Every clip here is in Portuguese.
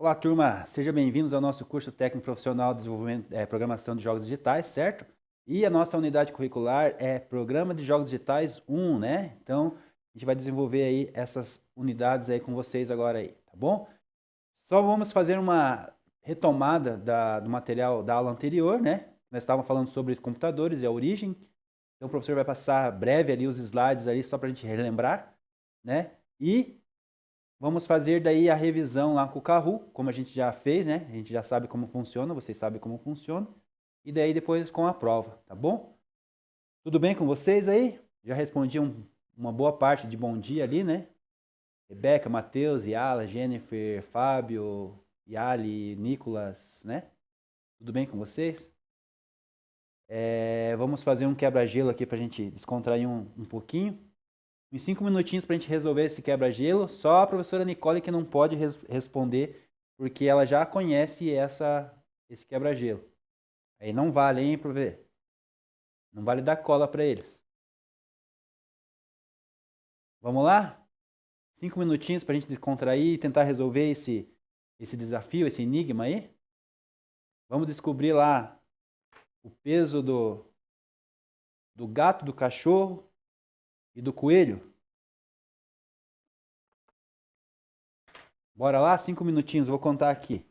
Olá, turma! Sejam bem-vindos ao nosso curso técnico profissional de desenvolvimento, programação de jogos digitais, certo? E a nossa unidade curricular é Programa de Jogos Digitais 1, né? Então, a gente vai desenvolver aí essas unidades aí com vocês agora aí, tá bom? Só vamos fazer uma retomada do material da aula anterior, né? Nós estávamos falando sobre os computadores e a origem. Então, o professor vai passar breve ali os slides ali só para a gente relembrar, né? E vamos fazer daí a revisão lá com o Kahoot, como a gente já fez, né? A gente já sabe como funciona, vocês sabem como funciona. E daí depois com a prova, tá bom? Tudo bem com vocês aí? Já respondi uma boa parte de bom dia ali, né? Rebeca, Matheus, Yala, Jennifer, Fábio, Yali, Nicolas, né? Tudo bem com vocês? Vamos fazer um quebra-gelo aqui pra gente descontrair um pouquinho. Uns 5 minutinhos para a gente resolver esse quebra-gelo. Só a professora Nicole que não pode responder, porque ela já conhece esse quebra-gelo. Aí não vale, hein, profe? Não vale dar cola para eles. Vamos lá? 5 minutinhos para a gente descontrair e tentar resolver esse desafio, esse enigma aí. Vamos descobrir lá o peso do gato, do cachorro e do coelho. Bora lá? 5 minutinhos, vou contar aqui.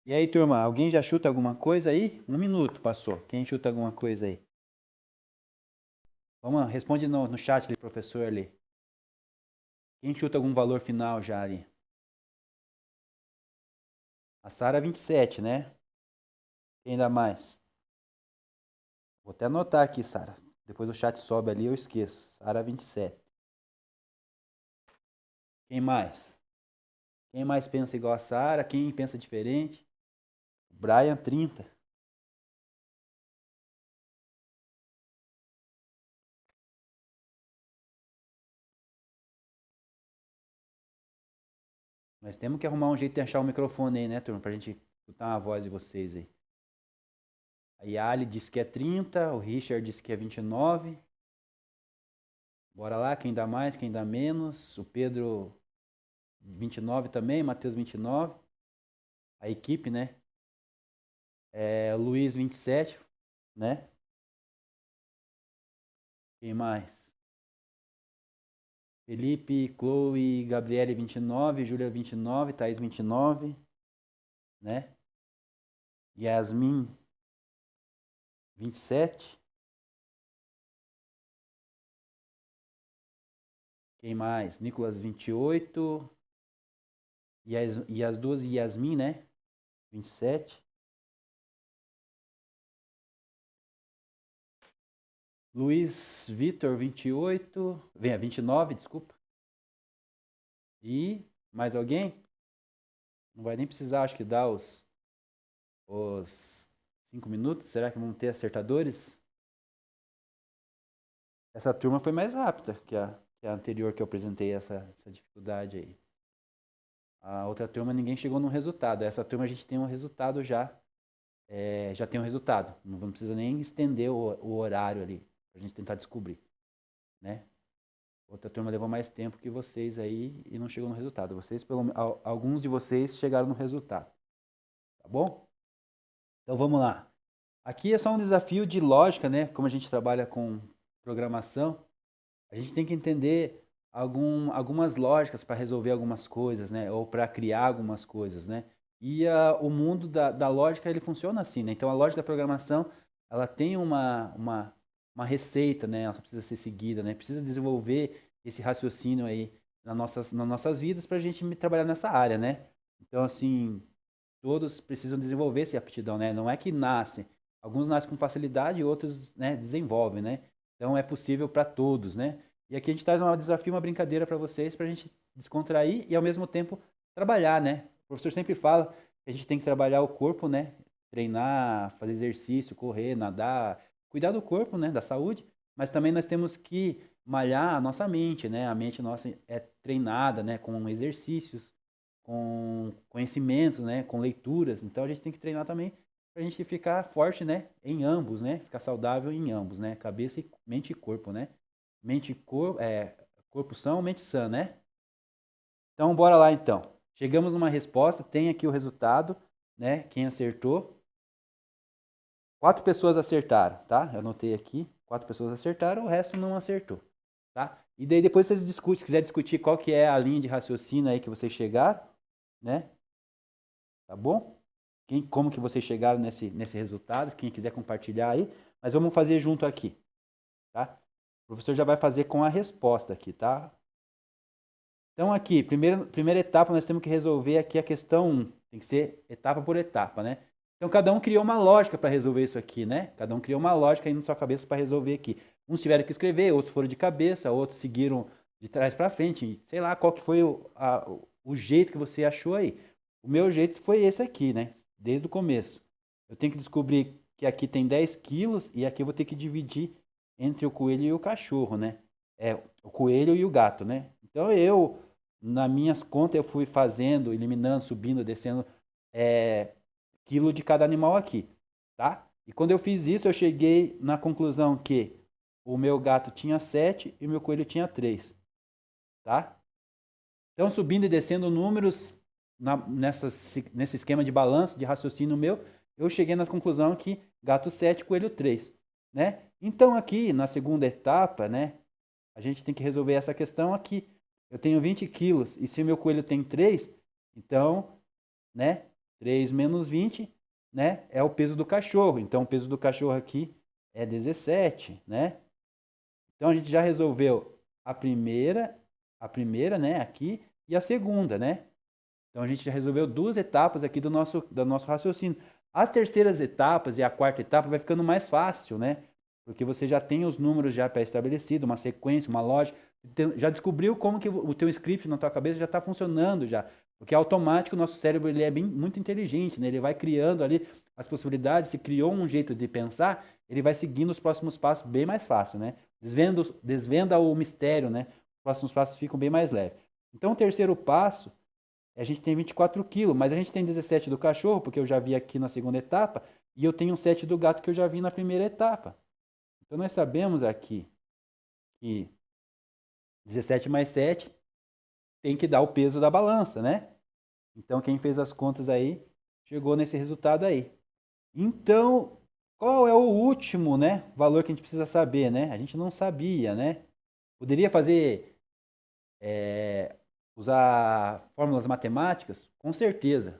E aí, turma, alguém já chuta alguma coisa aí? 1 minuto passou. Quem chuta alguma coisa aí? Vamos, responde no chat ali, professor ali. Quem chuta algum valor final já ali? A Sara 27, né? Quem dá mais? Vou até anotar aqui, Sara. Depois o chat sobe ali, eu esqueço. Sara 27. Quem mais? Quem mais pensa igual a Sara? Quem pensa diferente? Brian 30. Nós temos que arrumar um jeito de achar o microfone aí, né, turma? Pra gente escutar a voz de vocês aí. A Yali disse que é 30, o Richard disse que é 29. Bora lá, quem dá mais, quem dá menos. O Pedro 29 também, Matheus 29. A equipe, né? Luiz 27, né? Quem mais? Felipe, Chloe, Gabriele 29, Júlia 29, Thaís 29, né? Yasmin 27. Quem mais? Nicolas 28. E as duas Yasmin, né? 27. Luiz Vitor 28. 29, desculpa. E mais alguém? Não vai nem precisar, acho que dar os 5 minutos. Será que vamos ter acertadores? Essa turma foi mais rápida que a anterior que eu apresentei essa dificuldade aí. A outra turma ninguém chegou no resultado. Essa turma a gente tem um resultado já. Já tem um resultado. Não precisa nem estender o horário ali pra gente tentar descobrir, né? Outra turma levou mais tempo que vocês aí e não chegou no resultado. Alguns de vocês chegaram no resultado, tá bom? Então vamos lá. Aqui é só um desafio de lógica, né? Como a gente trabalha com programação, a gente tem que entender algumas lógicas para resolver algumas coisas, né? Ou para criar algumas coisas, né? E o mundo da lógica, ele funciona assim, né? Então, a lógica da programação, ela tem uma receita, né? Ela precisa ser seguida, né? Precisa desenvolver esse raciocínio aí nas nossas vidas para a gente trabalhar nessa área, né? Então, assim, todos precisam desenvolver essa aptidão, né? Não é que nascem. Alguns nascem com facilidade e outros, né, desenvolvem, né? Então, é possível para todos, né? E aqui a gente traz um desafio, uma brincadeira para vocês, para a gente descontrair e ao mesmo tempo trabalhar, né? O professor sempre fala que a gente tem que trabalhar o corpo, né? Treinar, fazer exercício, correr, nadar, cuidar do corpo, né? Da saúde, mas também nós temos que malhar a nossa mente, né? A mente nossa é treinada, né? Com exercícios, com conhecimentos, né? Com leituras. Então a gente tem que treinar também para a gente ficar forte, né? Em ambos, né? Ficar saudável em ambos, né? Cabeça, mente e corpo, né? Mente e corpo, corpo são, mente sã, né? Então bora lá então. Chegamos numa resposta, tem aqui o resultado, né? Quem acertou. 4 pessoas acertaram, tá? Eu anotei aqui. 4 pessoas acertaram, o resto não acertou, tá? E daí depois vocês discutem, se quiser discutir qual que é a linha de raciocínio aí que vocês chegaram, né? Tá bom? Como que vocês chegaram nesse resultado, quem quiser compartilhar aí. Mas vamos fazer junto aqui, tá? O professor já vai fazer com a resposta aqui, tá? Então aqui, primeira etapa, nós temos que resolver aqui a questão 1. Tem que ser etapa por etapa, né? Então cada um criou uma lógica para resolver isso aqui, né? Cada um criou uma lógica aí na sua cabeça para resolver aqui. Uns tiveram que escrever, outros foram de cabeça, outros seguiram de trás para frente. Sei lá qual que foi o jeito que você achou aí. O meu jeito foi esse aqui, né? Desde o começo. Eu tenho que descobrir que aqui tem 10 quilos e aqui eu vou ter que dividir entre o coelho e o cachorro, né? O coelho e o gato, né? Então nas minhas contas, eu fui fazendo, eliminando, subindo, descendo quilo de cada animal aqui, tá? E quando eu fiz isso, eu cheguei na conclusão que o meu gato tinha 7 e o meu coelho tinha 3, tá? Então, subindo e descendo números nesse esquema de balanço, de raciocínio meu, eu cheguei na conclusão que gato 7, coelho 3, né? Então, aqui, na segunda etapa, né, a gente tem que resolver essa questão aqui. Eu tenho 20 quilos e se meu coelho tem 3, então, né, 3 menos 20, né, é o peso do cachorro. Então, o peso do cachorro aqui é 17, né? Então, a gente já resolveu a primeira, né, aqui, e a segunda, né? Então, a gente já resolveu 2 etapas aqui do nosso raciocínio. As terceiras etapas e a quarta etapa vai ficando mais fácil, né? Porque você já tem os números já pré-estabelecidos, uma sequência, uma lógica. Já descobriu como que o teu script na tua cabeça já está funcionando já. Porque é automático, o nosso cérebro ele é muito inteligente, né? Ele vai criando ali as possibilidades, se criou um jeito de pensar, ele vai seguindo os próximos passos bem mais fácil, né? Desvenda o mistério, né? Os próximos passos ficam bem mais leves. Então, o terceiro passo, a gente tem 24 quilos, mas a gente tem 17 do cachorro, porque eu já vi aqui na segunda etapa, e eu tenho 7 do gato que eu já vi na primeira etapa. Então, nós sabemos aqui que 17 mais 7 tem que dar o peso da balança, né? Então, quem fez as contas aí, chegou nesse resultado aí. Então, qual é o último, né, valor que a gente precisa saber, né? A gente não sabia, né? Poderia fazer, usar fórmulas matemáticas? Com certeza,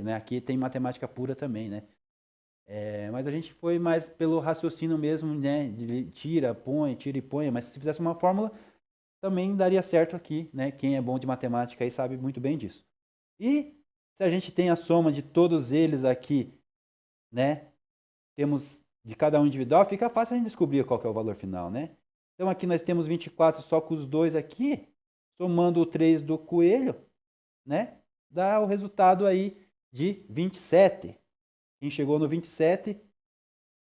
né? Aqui tem matemática pura também, né? Mas a gente foi mais pelo raciocínio mesmo, né? De tira e põe. Mas se fizesse uma fórmula, também daria certo aqui, né? Quem é bom de matemática aí sabe muito bem disso. E se a gente tem a soma de todos eles aqui, né? Temos de cada um individual, fica fácil a gente descobrir qual que é o valor final, né? Então aqui nós temos 24 só com os dois aqui, somando o 3 do coelho, né? Dá o resultado aí de 27. Quem chegou no 27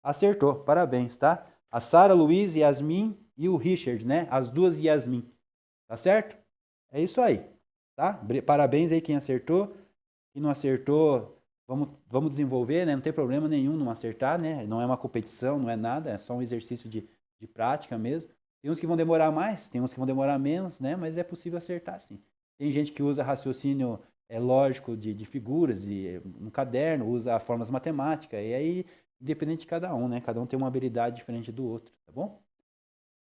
acertou. Parabéns, tá? A Sara, Luiz, Yasmin e o Richard, né? As duas Yasmin. Tá certo? É isso aí, tá? Parabéns aí quem acertou. Quem não acertou, vamos desenvolver, né? Não tem problema nenhum não acertar, né? Não é uma competição, não é nada, é só um exercício de prática mesmo. Tem uns que vão demorar mais, tem uns que vão demorar menos, né? Mas é possível acertar sim. Tem gente que usa raciocínio lógico de figuras, um caderno, usa formas matemáticas, e aí, independente de cada um, né? Cada um tem uma habilidade diferente do outro, tá bom?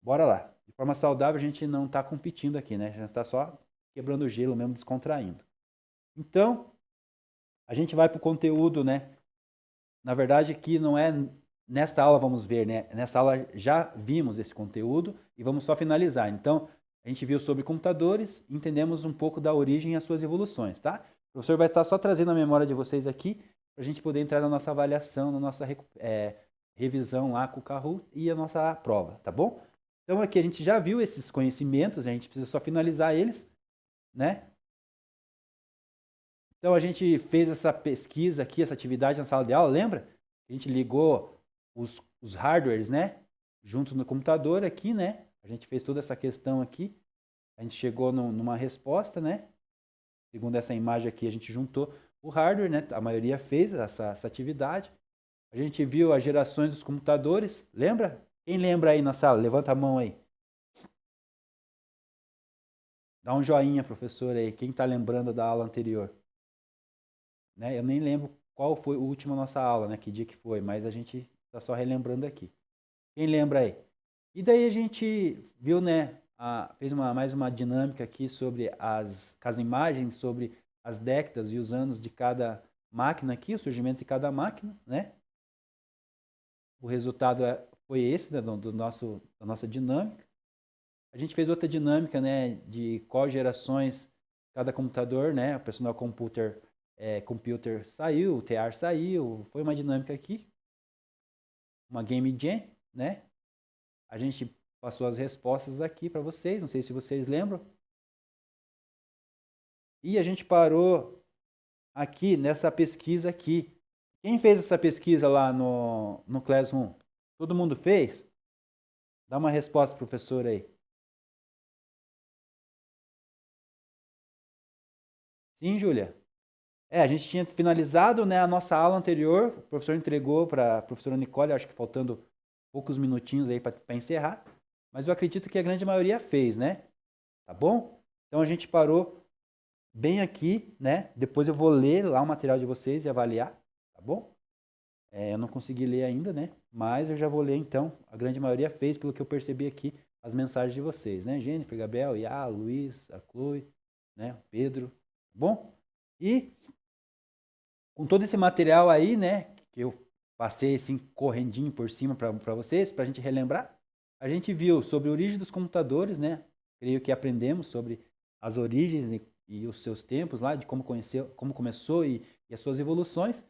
Bora lá. De forma saudável, a gente não está competindo aqui, né? A gente está só quebrando o gelo mesmo, descontraindo. Então, a gente vai para o conteúdo, né? Na verdade, aqui não é nesta aula, vamos ver, né? Nessa aula já vimos esse conteúdo e vamos só finalizar. Então, a gente viu sobre computadores, entendemos um pouco da origem e as suas evoluções, tá? O professor vai estar só trazendo a memória de vocês aqui para a gente poder entrar na nossa avaliação, na nossa revisão lá com o Kahoot e a nossa prova, tá bom? Então, aqui a gente já viu esses conhecimentos, a gente precisa só finalizar eles, né? Então, a gente fez essa pesquisa aqui, essa atividade na sala de aula, lembra? A gente ligou os hardwares, né? Junto no computador aqui, né? A gente fez toda essa questão aqui, a gente chegou numa resposta, né? Segundo essa imagem aqui, a gente juntou o hardware, né? A maioria fez essa atividade. A gente viu as gerações dos computadores, lembra? Quem lembra aí na sala? Levanta a mão aí. Dá um joinha, professor, aí. Quem está lembrando da aula anterior? Né? Eu nem lembro qual foi a última nossa aula, né? Que dia que foi, mas a gente está só relembrando aqui. Quem lembra aí? E daí a gente viu, né? Fez mais uma dinâmica aqui sobre as imagens, sobre as décadas e os anos de cada máquina aqui, o surgimento de cada máquina, né? O resultado foi esse, né, da nossa dinâmica. A gente fez outra dinâmica, né, de quais gerações cada computador, né, o personal computer, computer saiu, o TR saiu, foi uma dinâmica aqui, uma Game Jam, né? A gente passou as respostas aqui para vocês, não sei se vocês lembram. E a gente parou aqui nessa pesquisa aqui. Quem fez essa pesquisa lá no Classroom? Todo mundo fez? Dá uma resposta, professor, aí. Sim, Júlia? A gente tinha finalizado, né, a nossa aula anterior, o professor entregou para a professora Nicole, acho que faltando poucos minutinhos aí para encerrar, mas eu acredito que a grande maioria fez, né? Tá bom? Então a gente parou bem aqui, né? Depois eu vou ler lá o material de vocês e avaliar, tá bom? Eu não consegui ler ainda, né? Mas eu já vou ler então. A grande maioria fez, pelo que eu percebi aqui, as mensagens de vocês, né? Jennifer, Gabriel, Iá, Luiz, a Chloe, né? O Pedro, tá bom? E com todo esse material aí, né? Que eu passei assim correndinho por cima para vocês, para a gente relembrar, a gente viu sobre a origem dos computadores, né? Creio que aprendemos sobre as origens e os seus tempos lá, de como como começou e as suas evoluções,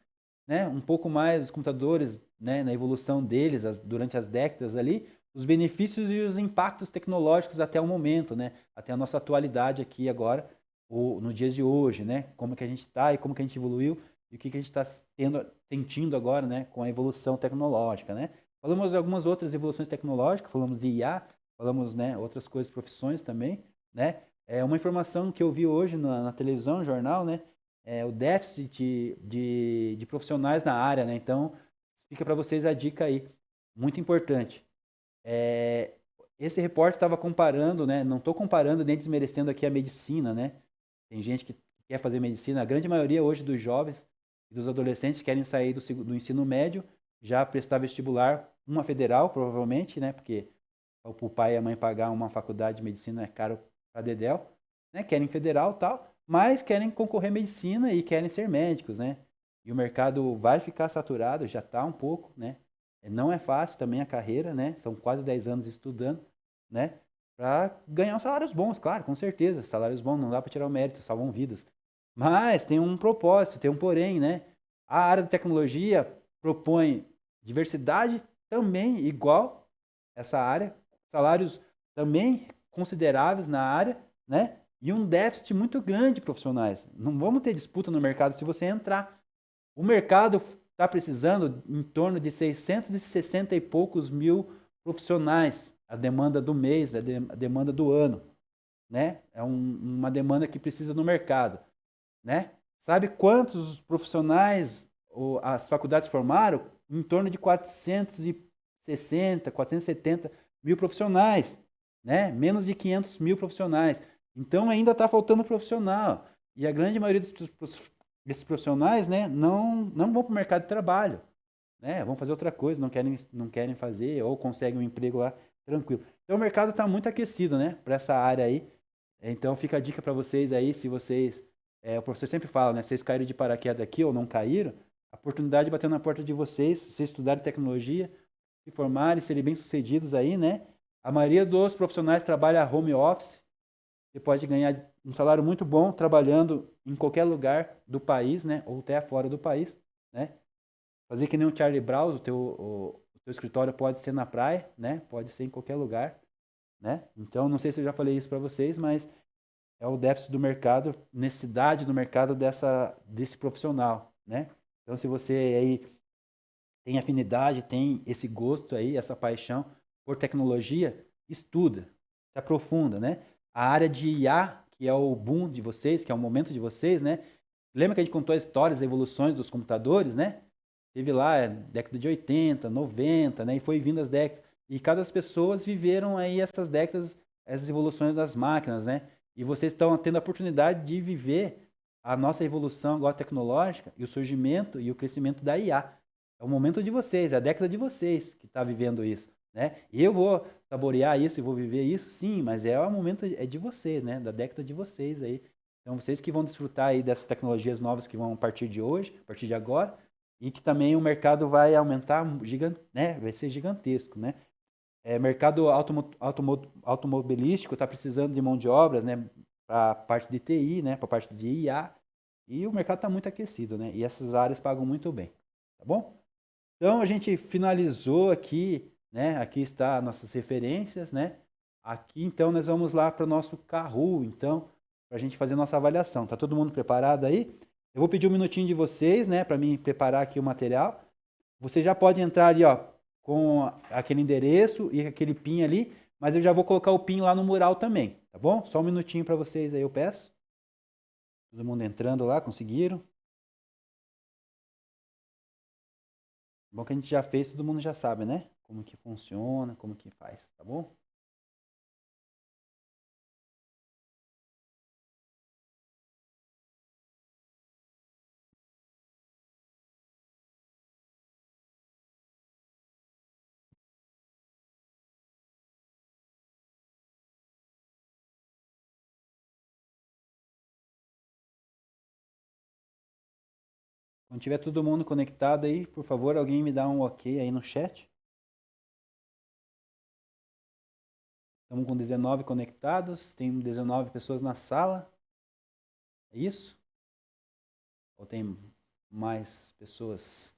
né? Um pouco mais dos computadores, né? Na evolução deles durante as décadas ali, os benefícios e os impactos tecnológicos até o momento, né? Até a nossa atualidade aqui agora, ou no dias de hoje, né? Como que a gente está e como que a gente evoluiu e o que a gente está sentindo agora, né? Com a evolução tecnológica, né? Falamos de algumas outras evoluções tecnológicas, falamos de IA, falamos, né? Outras coisas, profissões também, né? Uma informação que eu vi hoje na televisão, no jornal, né? O déficit de profissionais na área, né? Então, fica para vocês a dica aí, muito importante. Esse repórter estava comparando, né? Não estou comparando nem desmerecendo aqui a medicina, né? Tem gente que quer fazer medicina, a grande maioria hoje dos jovens e dos adolescentes querem sair do ensino médio, já prestar vestibular, uma federal, provavelmente, né? Porque o pai e a mãe pagar uma faculdade de medicina é caro para dedéu, né? Querem federal e tal, mas querem concorrer à medicina e querem ser médicos, né? E o mercado vai ficar saturado, já está um pouco, né? Não é fácil também a carreira, né? São quase 10 anos estudando, né? Para ganhar uns salários bons, claro, com certeza. Salários bons, não dá para tirar o mérito, salvam vidas. Mas tem um propósito, tem um porém, né? A área de tecnologia propõe diversidade também igual essa área, salários também consideráveis na área, né? E um déficit muito grande de profissionais. Não vamos ter disputa no mercado se você entrar. O mercado está precisando em torno de 660 e poucos mil profissionais, a demanda do mês, a demanda do ano, né? Uma demanda que precisa no mercado, né? Sabe quantos profissionais as faculdades formaram? Em torno de 460, 470 mil profissionais, né? Menos de 500 mil profissionais. Então ainda está faltando profissional. E a grande maioria desses profissionais, né, não vão para o mercado de trabalho, né? Vão fazer outra coisa, não querem fazer ou conseguem um emprego lá tranquilo. Então o mercado está muito aquecido, né, para essa área aí. Então fica a dica para vocês aí, se vocês, o professor sempre fala, né, vocês caíram de paraquedas aqui ou não caíram, a oportunidade bateu na porta de vocês, vocês estudarem tecnologia, se formarem, serem bem-sucedidos aí, né? A maioria dos profissionais trabalha home office. Você pode ganhar um salário muito bom trabalhando em qualquer lugar do país, né? Ou até fora do país, né? Fazer que nem o Charlie Brown, o teu escritório pode ser na praia, né? Pode ser em qualquer lugar, né? Então, não sei se eu já falei isso para vocês, mas é o déficit do mercado, necessidade do mercado desse profissional, né? Então, se você aí tem afinidade, tem esse gosto aí, essa paixão por tecnologia, estuda, se aprofunda, né? A área de IA, que é o boom de vocês, que é o momento de vocês, né? Lembra que a gente contou as histórias, as evoluções dos computadores, né? Teve lá década de 80, 90, né? E foi vindo as décadas. E cada pessoas viveram aí essas décadas, essas evoluções das máquinas, né? E vocês estão tendo a oportunidade de viver a nossa evolução agora tecnológica e o surgimento e o crescimento da IA. É o momento de vocês, é a década de vocês que está vivendo isso, né? Eu vou saborear isso e vou viver isso, sim, mas é o momento de vocês, né? Da década de vocês aí. Então vocês que vão desfrutar aí dessas tecnologias novas que vão a partir de hoje, a partir de agora, e que também o mercado vai aumentar, né? Vai ser gigantesco, né? Mercado automobilístico está precisando de mão de obras, né? Para a parte de TI, né? Para a parte de IA. E o mercado está muito aquecido, né? E essas áreas pagam muito bem, tá bom? Então a gente finalizou aqui, né? Aqui está nossas referências, né? Aqui então nós vamos lá para o nosso Kahoot, então, para a gente fazer nossa avaliação. Tá todo mundo preparado aí? Eu vou pedir um minutinho de vocês, né? Para mim preparar aqui o material. Você já pode entrar ali, ó, com aquele endereço e aquele PIN ali, mas eu já vou colocar o PIN lá no mural também, tá bom? Só um minutinho para vocês aí, eu peço. Todo mundo entrando lá, conseguiram? Bom que a gente já fez, todo mundo já sabe, né? Como que funciona, como que faz, tá bom? Quando tiver todo mundo conectado aí, por favor, alguém me dá um ok aí no chat. Estamos com 19 conectados, tem 19 pessoas na sala. É isso? Ou tem mais pessoas?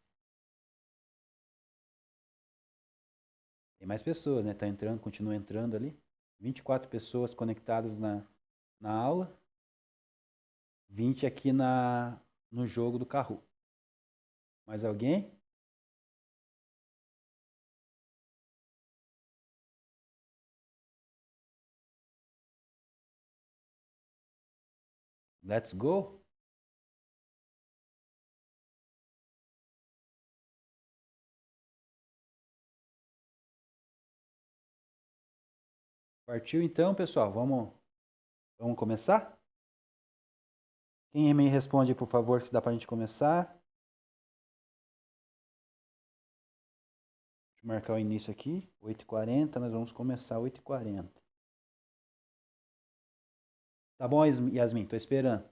Tem mais pessoas, né? Tá entrando, continua entrando ali. 24 pessoas conectadas na aula. 20 aqui no jogo do Kahoot. Mais alguém? Let's go? Partiu então, pessoal? Vamos começar? Quem me responde, por favor, que dá pra gente começar? Deixa eu marcar o início aqui. 8h40, nós vamos começar 8h40. Tá bom, Yasmin? Tô esperando.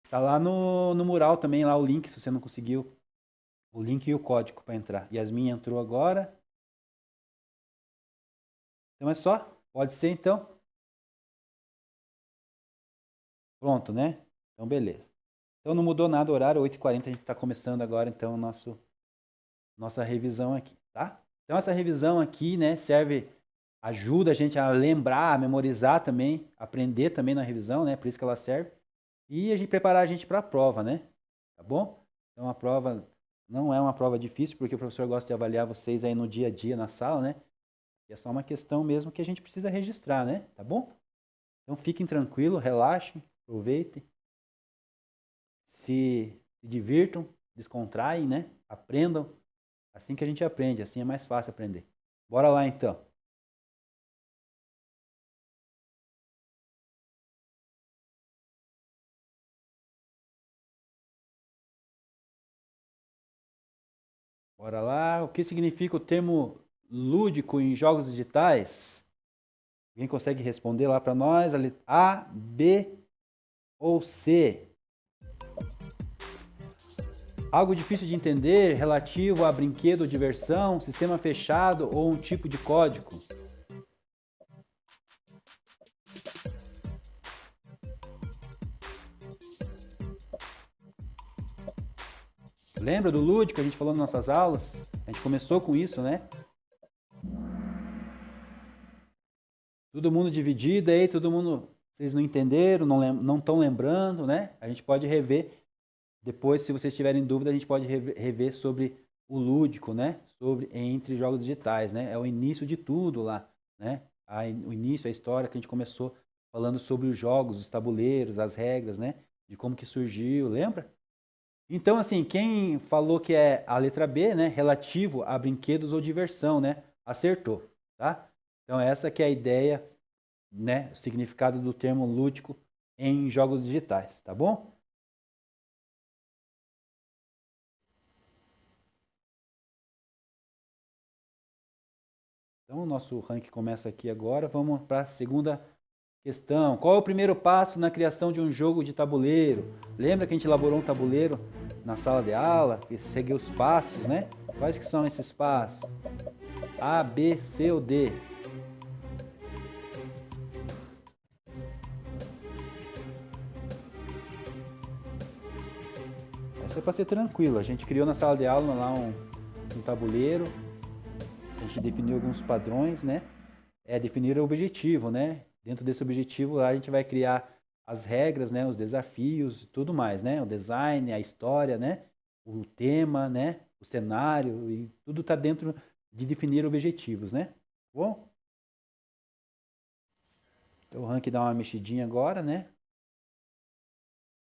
Tá lá no mural também, lá o link, se você não conseguiu. O link e o código para entrar. Yasmin entrou agora. Então é só. Pode ser então. Pronto, né? Então beleza. Então não mudou nada o horário, 8h40 a gente está começando agora então nossa revisão aqui, tá? Então essa revisão aqui, né, ajuda a gente a lembrar, a memorizar também, aprender também na revisão, né? Por isso que ela serve. E a gente preparar a gente para a prova, né? Tá bom? Então a prova não é uma prova difícil, porque o professor gosta de avaliar vocês aí no dia a dia na sala, né? E é só uma questão mesmo que a gente precisa registrar, né? Tá bom? Então fiquem tranquilos, relaxem, aproveitem, se divirtam, descontraem, né? Aprendam. Assim que a gente aprende, assim é mais fácil aprender. Bora lá então. Bora lá. O que significa o termo lúdico em jogos digitais? Alguém consegue responder lá para nós? A, B ou C? Algo difícil de entender, relativo a brinquedo, diversão, sistema fechado ou um tipo de código? Lembra do lúdico que a gente falou nas nossas aulas? A gente começou com isso, né? Todo mundo dividido aí, todo mundo. Vocês não entenderam, não estão lembrando, né? A gente pode rever. Depois, se vocês tiverem dúvida, a gente pode rever sobre o lúdico, né? Sobre entre jogos digitais, né? É o início de tudo lá, né? O início, a história que a gente começou falando sobre os jogos, os tabuleiros, as regras, né? De como que surgiu, lembra? Então, assim, quem falou que é a letra B, né? Relativo a brinquedos ou diversão, né? Acertou, tá? Então, essa que é a ideia, né? O significado do termo lúdico em jogos digitais, tá bom? Então, o nosso ranking começa aqui agora. Vamos para a segunda questão. Qual é o primeiro passo na criação de um jogo de tabuleiro? Lembra que a gente elaborou um tabuleiro na sala de aula? Que seguiu os passos, né? Quais que são esses passos? A, B, C ou D? Essa é para ser tranquilo. A gente criou na sala de aula lá um tabuleiro. A gente definiu alguns padrões, né? Definir o objetivo, né? Dentro desse objetivo lá a gente vai criar as regras, né? Os desafios, tudo mais, né? O design, a história, né? O tema, né? O cenário e tudo está dentro de definir objetivos, né? Tá bom? Então o ranking dá uma mexidinha agora, né?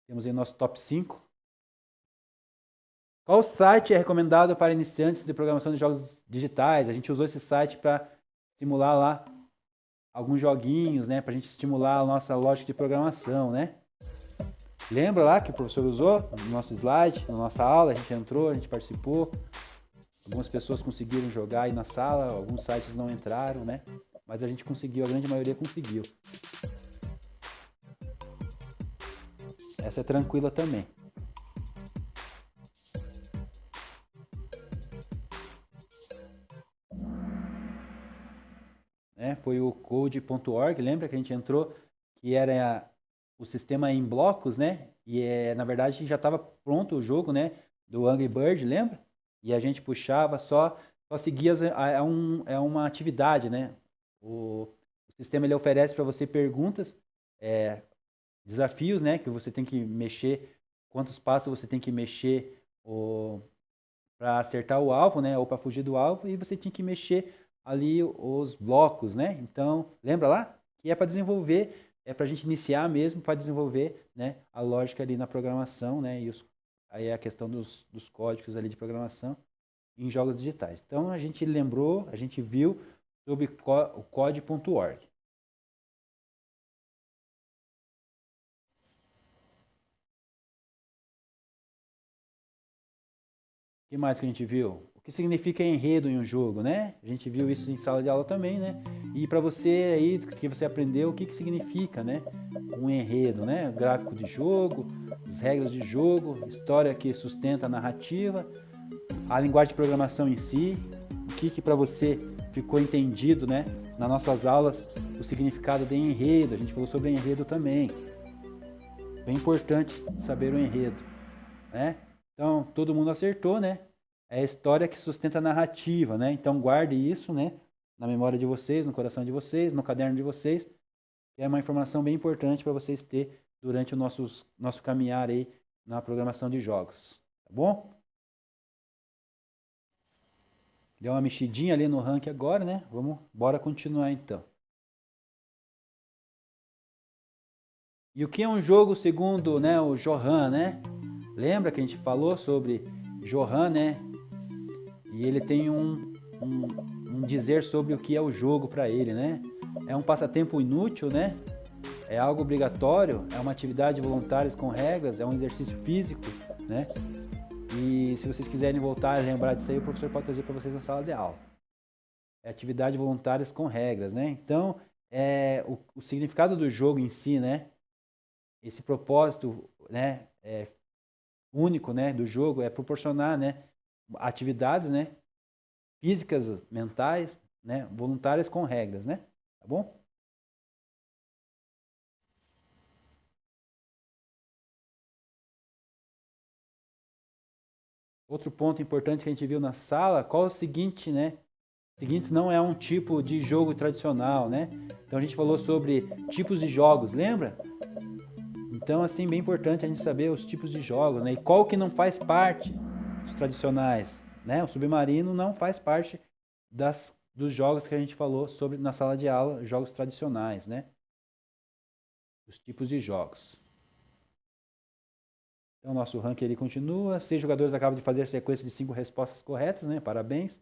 Temos aí nosso top 5. Qual site é recomendado para iniciantes de programação de jogos digitais? A gente usou esse site para simular lá alguns joguinhos, né? Para a gente estimular a nossa lógica de programação, né? Lembra lá que o professor usou no nosso slide, na nossa aula? A gente entrou, a gente participou. Algumas pessoas conseguiram jogar aí na sala, alguns sites não entraram, né? Mas a gente conseguiu, a grande maioria conseguiu. Essa é tranquila também. Foi o code.org, lembra que a gente entrou, que era o sistema em blocos, né? E na verdade já estava pronto o jogo, né? Do Angry Bird, lembra? E a gente puxava, só seguia, é uma atividade, né? O sistema ele oferece para você perguntas, desafios, né? Que você tem que mexer, quantos passos você tem que mexer para acertar o alvo, né? Ou para fugir do alvo, e você tinha que mexer ali os blocos, né? Então, lembra lá? Que é para desenvolver, é para a gente iniciar mesmo, para desenvolver, né, a lógica ali na programação, né? E aí a questão dos códigos ali de programação em jogos digitais. Então, a gente lembrou, a gente viu sobre o code.org. O que mais que a gente viu? O que significa enredo em um jogo, né? A gente viu isso em sala de aula também, né? E para você aí, que você aprendeu, o que significa, né? Um enredo, né? Gráfico de jogo, as regras de jogo, história que sustenta a narrativa, a linguagem de programação em si, o que para você ficou entendido, né? Nas nossas aulas, o significado de enredo, a gente falou sobre enredo também. Bem importante saber o enredo, né? Então, todo mundo acertou, né? É a história que sustenta a narrativa, né? Então, guarde isso, né? Na memória de vocês, no coração de vocês, no caderno de vocês, que é uma informação bem importante para vocês ter durante o nosso caminhar aí na programação de jogos, tá bom? Deu uma mexidinha ali no ranking agora, né? Bora continuar então. E o que é um jogo segundo, né, o Johan, né? Lembra que a gente falou sobre Johan, né? E ele tem um dizer sobre o que é o jogo para ele, né? É um passatempo inútil, né? É algo obrigatório, é uma atividade voluntária com regras, é um exercício físico, né? E se vocês quiserem voltar a lembrar disso aí, o professor pode trazer para vocês na sala de aula. É atividade voluntárias com regras, né? Então, o significado do jogo em si, né? Esse propósito, né? Único, né? Do jogo é proporcionar, né? Atividades, né? Físicas, mentais, né? Voluntárias com regras, né? Tá bom? Outro ponto importante que a gente viu na sala, qual é o seguinte, né? Seguintes não é um tipo de jogo tradicional, né? Então a gente falou sobre tipos de jogos, lembra? Então, assim, bem importante a gente saber os tipos de jogos, né? E qual que não faz parte dos tradicionais. né? O submarino não faz parte dos jogos que a gente falou sobre na sala de aula, jogos tradicionais, né? Os tipos de jogos. Então, nosso ranking ele continua. 6 jogadores acabam de fazer a sequência de 5 respostas corretas, né? Parabéns.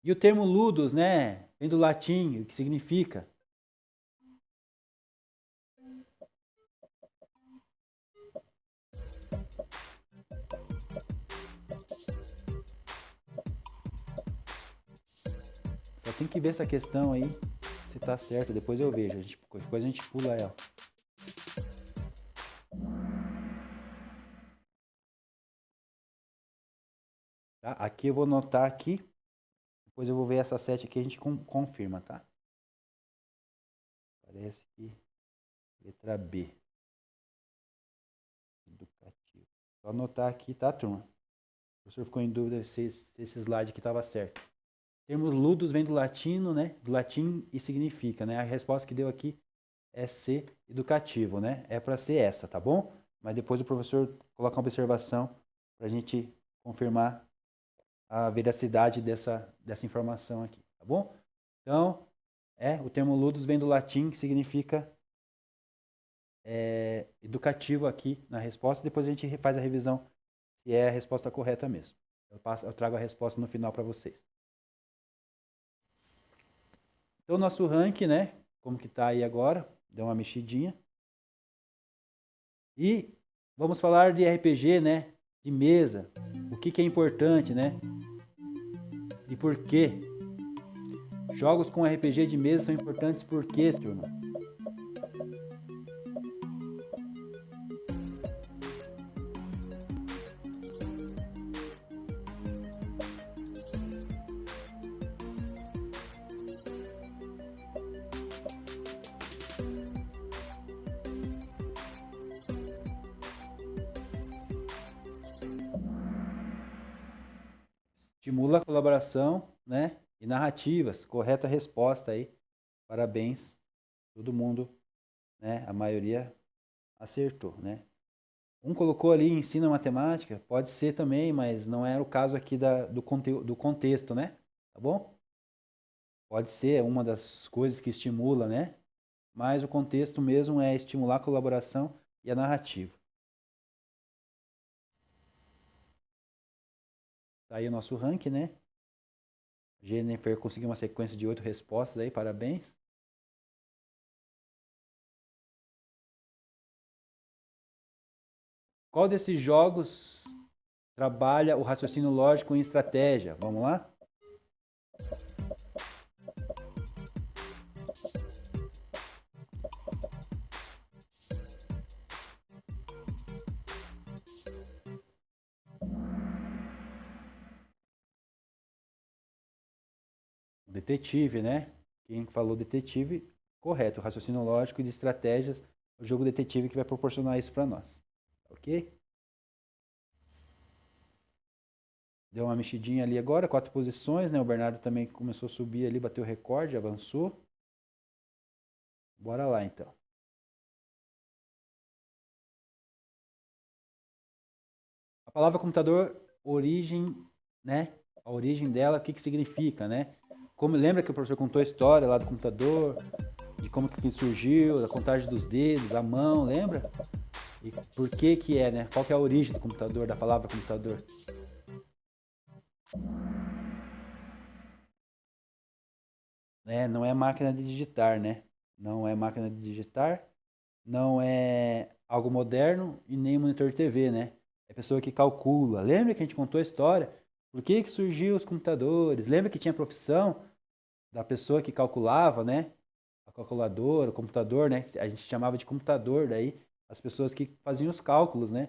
E o termo ludus, né? Vem do latim, o que significa? Só tem que ver essa questão aí, se tá certo. Depois eu vejo. Depois a gente pula ela. Tá? Aqui eu vou anotar aqui. Depois eu vou ver essa 7 aqui e a gente confirma, tá? Parece que letra B. Educativo. Só anotar aqui, tá, turma? O professor ficou em dúvida se esse slide aqui estava certo. O termo ludus vem do latino, né? Do latim e significa, né? A resposta que deu aqui é ser educativo, né? É para ser essa, tá bom? Mas depois o professor coloca uma observação para a gente confirmar a veracidade dessa informação aqui, tá bom? Então, o termo ludus vem do latim, que significa educativo aqui na resposta. Depois a gente faz a revisão se é a resposta correta mesmo. Eu trago a resposta no final para vocês. Então, nosso ranking, né? Como que tá aí agora? Deu uma mexidinha. E vamos falar de RPG, né? De mesa. O que é importante, né? E por quê? Jogos com RPG de mesa são importantes por quê, turma? Estimula a colaboração, né? E narrativas. Correta resposta aí. Parabéns. Todo mundo, né? A maioria acertou, né? Um colocou ali ensina matemática. Pode ser também, mas não era o caso aqui do contexto, né? Tá bom? Pode ser uma das coisas que estimula, né? Mas o contexto mesmo é estimular a colaboração e a narrativa. Tá aí o nosso ranking, né? Jennifer conseguiu uma sequência de 8 respostas aí, parabéns. Qual desses jogos trabalha o raciocínio lógico em estratégia? Vamos lá? Detetive, né? Quem falou detetive, correto. O raciocínio lógico e de estratégias, o jogo detetive que vai proporcionar isso para nós. Ok? Deu uma mexidinha ali agora, 4 posições, né? O Bernardo também começou a subir ali, bateu o recorde, avançou. Bora lá, então. A palavra computador, origem, né? A origem dela, o que significa, né? Como lembra que o professor contou a história lá do computador, de como que surgiu, da contagem dos dedos, a mão, lembra? E por que é, né? Qual que é a origem do computador, da palavra computador? Não é máquina de digitar, né? Não é máquina de digitar, não é algo moderno e nem monitor de TV, né? É pessoa que calcula. Lembra que a gente contou a história? Por que surgiu os computadores? Lembra que tinha a profissão da pessoa que calculava, né? A calculadora, o computador, né? A gente chamava de computador daí, as pessoas que faziam os cálculos, né?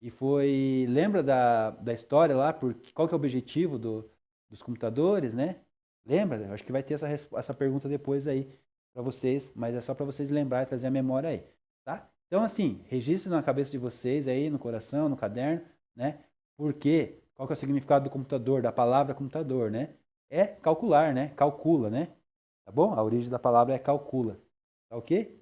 E foi, lembra da história lá, qual que é o objetivo dos computadores, né? Lembra? Eu acho que vai ter essa pergunta depois aí para vocês, mas é só para vocês lembrar e trazer a memória aí, tá? Então, assim, registre na cabeça de vocês aí, no coração, no caderno, né? Por quê? Qual que é o significado do computador, da palavra computador, né? É calcular, né? Calcula, né? Tá bom? A origem da palavra é calcula. Tá ok?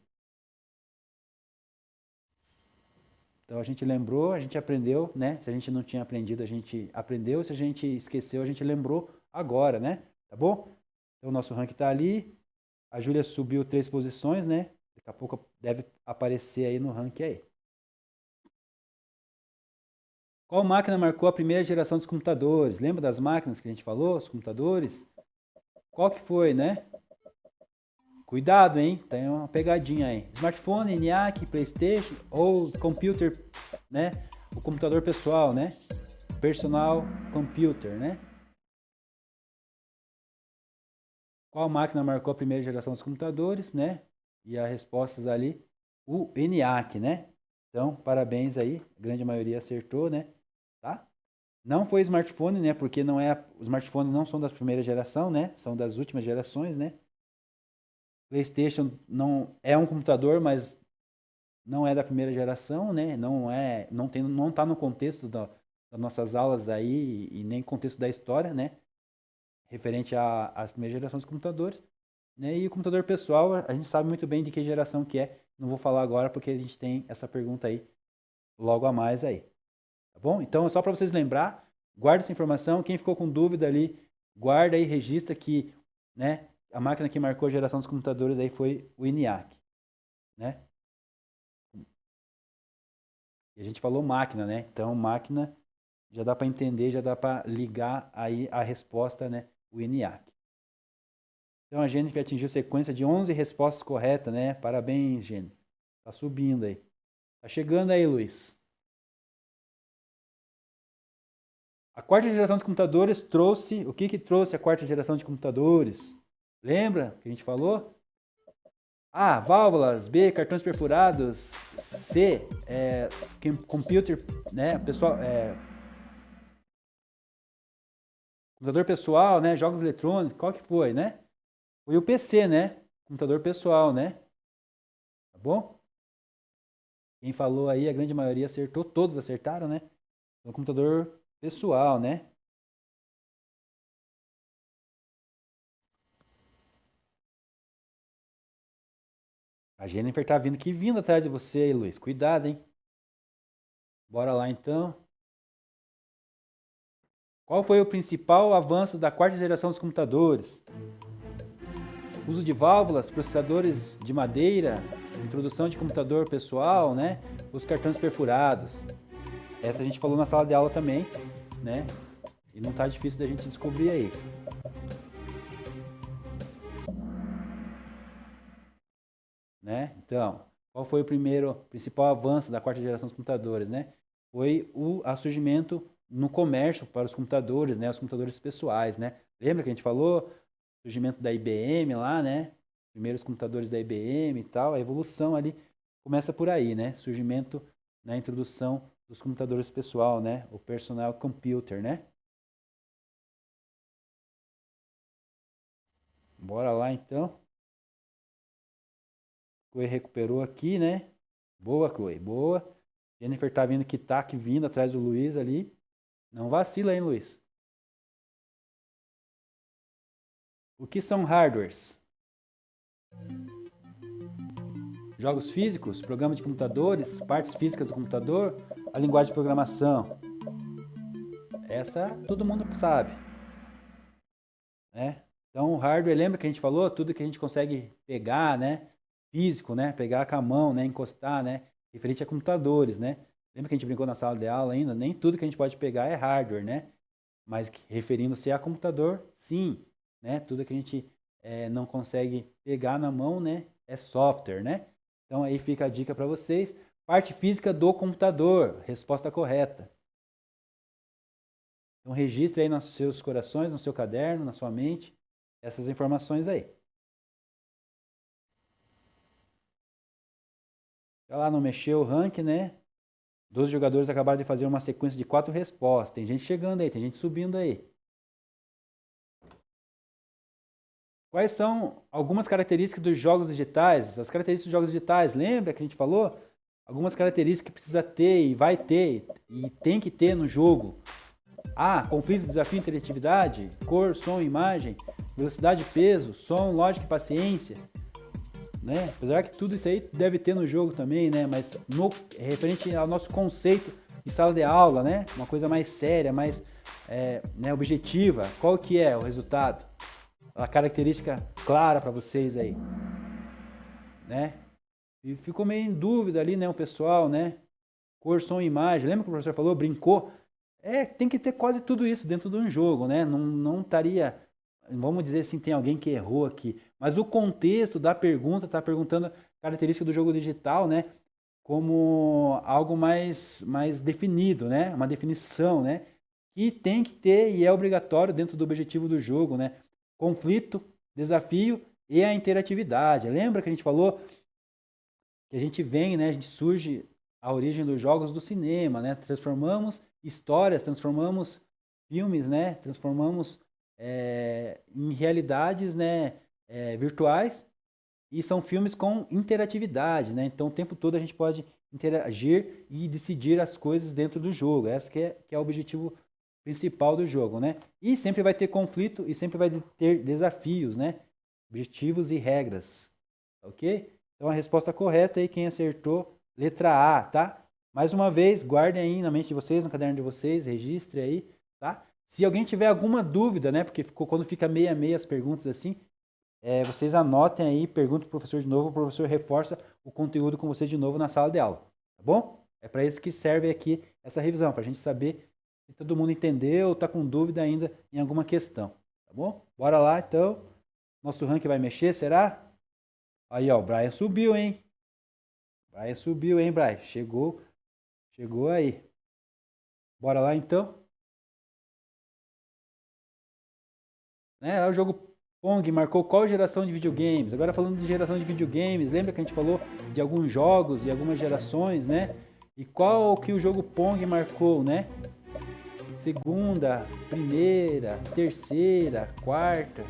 Então a gente lembrou, a gente aprendeu, né? Se a gente não tinha aprendido, a gente aprendeu. Se a gente esqueceu, a gente lembrou agora, né? Tá bom? Então o nosso ranking tá ali. A Júlia subiu 3 posições, né? Daqui a pouco deve aparecer aí no ranking aí. Qual máquina marcou a primeira geração dos computadores? Lembra das máquinas que a gente falou? Os computadores? Qual que foi, né? Cuidado, hein? Tem uma pegadinha aí. Smartphone, ENIAC, PlayStation ou computer, né? O computador pessoal, né? Personal computer, né? Qual máquina marcou a primeira geração dos computadores, né? E as respostas ali, o ENIAC, né? Então, parabéns aí. A grande maioria acertou, né? Tá? Não foi smartphone, né? Porque não é, os smartphones não são das primeiras geração, né? São das últimas gerações, né? PlayStation não é um computador, mas não é da primeira geração, né? Não tá no contexto das nossas aulas aí e nem contexto da história, né? Referente às primeiras gerações de computadores, né? E o computador pessoal, a gente sabe muito bem de que geração que é. Não vou falar agora porque a gente tem essa pergunta aí logo a mais aí. Tá bom? Então é só para vocês lembrar, guarda essa informação. Quem ficou com dúvida ali, guarda aí, registra que, né? A máquina que marcou a geração dos computadores aí foi o ENIAC, né? E a gente falou máquina, né? Então, máquina já dá para entender, já dá para ligar aí a resposta, né? O ENIAC. Então, a Jennifer atingiu sequência de 11 respostas corretas, né? Parabéns, Jennifer. Tá subindo aí. Tá chegando aí, Luiz. A quarta geração de computadores trouxe... O que trouxe a quarta geração de computadores? Lembra que a gente falou? A, válvulas. B, cartões perfurados. C, computer, né? Pessoal, computador pessoal, né? Jogos eletrônicos. Qual que foi, né? Foi o PC, né? Computador pessoal, né? Tá bom? Quem falou aí, a grande maioria acertou. Todos acertaram, né? Então, computador pessoal, né? A Jennifer tá vindo atrás de você aí, Luiz. Cuidado, hein? Bora lá, então. Qual foi o principal avanço da quarta geração dos computadores? Uso de válvulas, processadores de madeira, introdução de computador pessoal, né? Os cartões perfurados. Essa a gente falou na sala de aula também, né? E não tá difícil da gente descobrir aí. Né? Então, qual foi o principal avanço da quarta geração dos computadores, né? Foi o surgimento no comércio para os computadores, né? Os computadores pessoais, né? Lembra que a gente falou? Surgimento da IBM lá, né? Primeiros computadores da IBM e tal. A evolução ali começa por aí, né? Surgimento na introdução dos computadores pessoal, né? O personal computer, né? Bora lá, então. Chloe recuperou aqui, né? Boa, Chloe, boa. Jennifer tá vindo que tá aqui vindo atrás do Luiz ali. Não vacila, hein, Luiz? O que são hardwares? Jogos físicos, programas de computadores, partes físicas do computador, a linguagem de programação. Essa todo mundo sabe, né? Então, o hardware, lembra que a gente falou? Tudo que a gente consegue pegar, né? Físico, né? Pegar com a mão, né? Encostar, né? Referente a computadores, né? Lembra que a gente brincou na sala de aula ainda? Nem tudo que a gente pode pegar é hardware, né? Mas referindo-se a computador, sim, né? Tudo que a gente não consegue pegar na mão, né? É software, né? Então aí fica a dica para vocês. Parte física do computador, resposta correta. Então registre aí nos seus corações, no seu caderno, na sua mente, essas informações aí. Já lá não mexeu o ranking, né? 12 jogadores acabaram de fazer uma sequência de 4 respostas. Tem gente chegando aí, tem gente subindo aí. Quais são algumas características dos jogos digitais? As características dos jogos digitais, lembra que a gente falou? Algumas características que precisa ter e vai ter e tem que ter no jogo. A, conflito, desafio, interatividade, cor, som, imagem, velocidade, peso, som, lógica e paciência. né? Apesar que tudo isso aí deve ter no jogo também, né? Mas referente ao nosso conceito de sala de aula, né? Uma coisa mais séria, mais né, objetiva. Qual que é o resultado? A característica clara para vocês aí, né? E ficou meio em dúvida ali, né, o pessoal, né? Cor, som e imagem. Lembra que o professor falou? Brincou. Tem que ter quase tudo isso dentro de um jogo, né? Não estaria, vamos dizer assim, tem alguém que errou aqui. Mas o contexto da pergunta está perguntando a característica do jogo digital, né? Como algo mais definido, né? Uma definição, né? Que tem que ter e é obrigatório dentro do objetivo do jogo, né? Conflito, desafio e a interatividade. Lembra que a gente falou que a gente vem, né? A gente surge a origem dos jogos do cinema, né? Transformamos histórias, transformamos filmes, né? Transformamos em realidades, né? Virtuais e são filmes com interatividade, né? Então o tempo todo a gente pode interagir e decidir as coisas dentro do jogo. Esse que é o objetivo principal do jogo, né? E sempre vai ter conflito e sempre vai ter desafios, né? Objetivos e regras, ok? Então a resposta correta aí, quem acertou, letra A, tá? Mais uma vez, guardem aí na mente de vocês, no caderno de vocês, registre aí, tá? Se alguém tiver alguma dúvida, né? Porque quando fica meio a meio as perguntas assim, vocês anotem aí, perguntem pro professor de novo, o professor reforça o conteúdo com vocês de novo na sala de aula, tá bom? É para isso que serve aqui essa revisão, para a gente saber se todo mundo entendeu ou está com dúvida ainda em alguma questão, tá bom? Bora lá, então. Nosso ranking vai mexer, será? Aí, ó, o Brian subiu, hein? Brian subiu, hein, Brian? Chegou aí. Bora lá, então. O jogo Pong marcou qual geração de videogames? Agora falando de geração de videogames, lembra que a gente falou de alguns jogos e algumas gerações, né? E qual que o jogo Pong marcou, né? Segunda, primeira, terceira, quarta.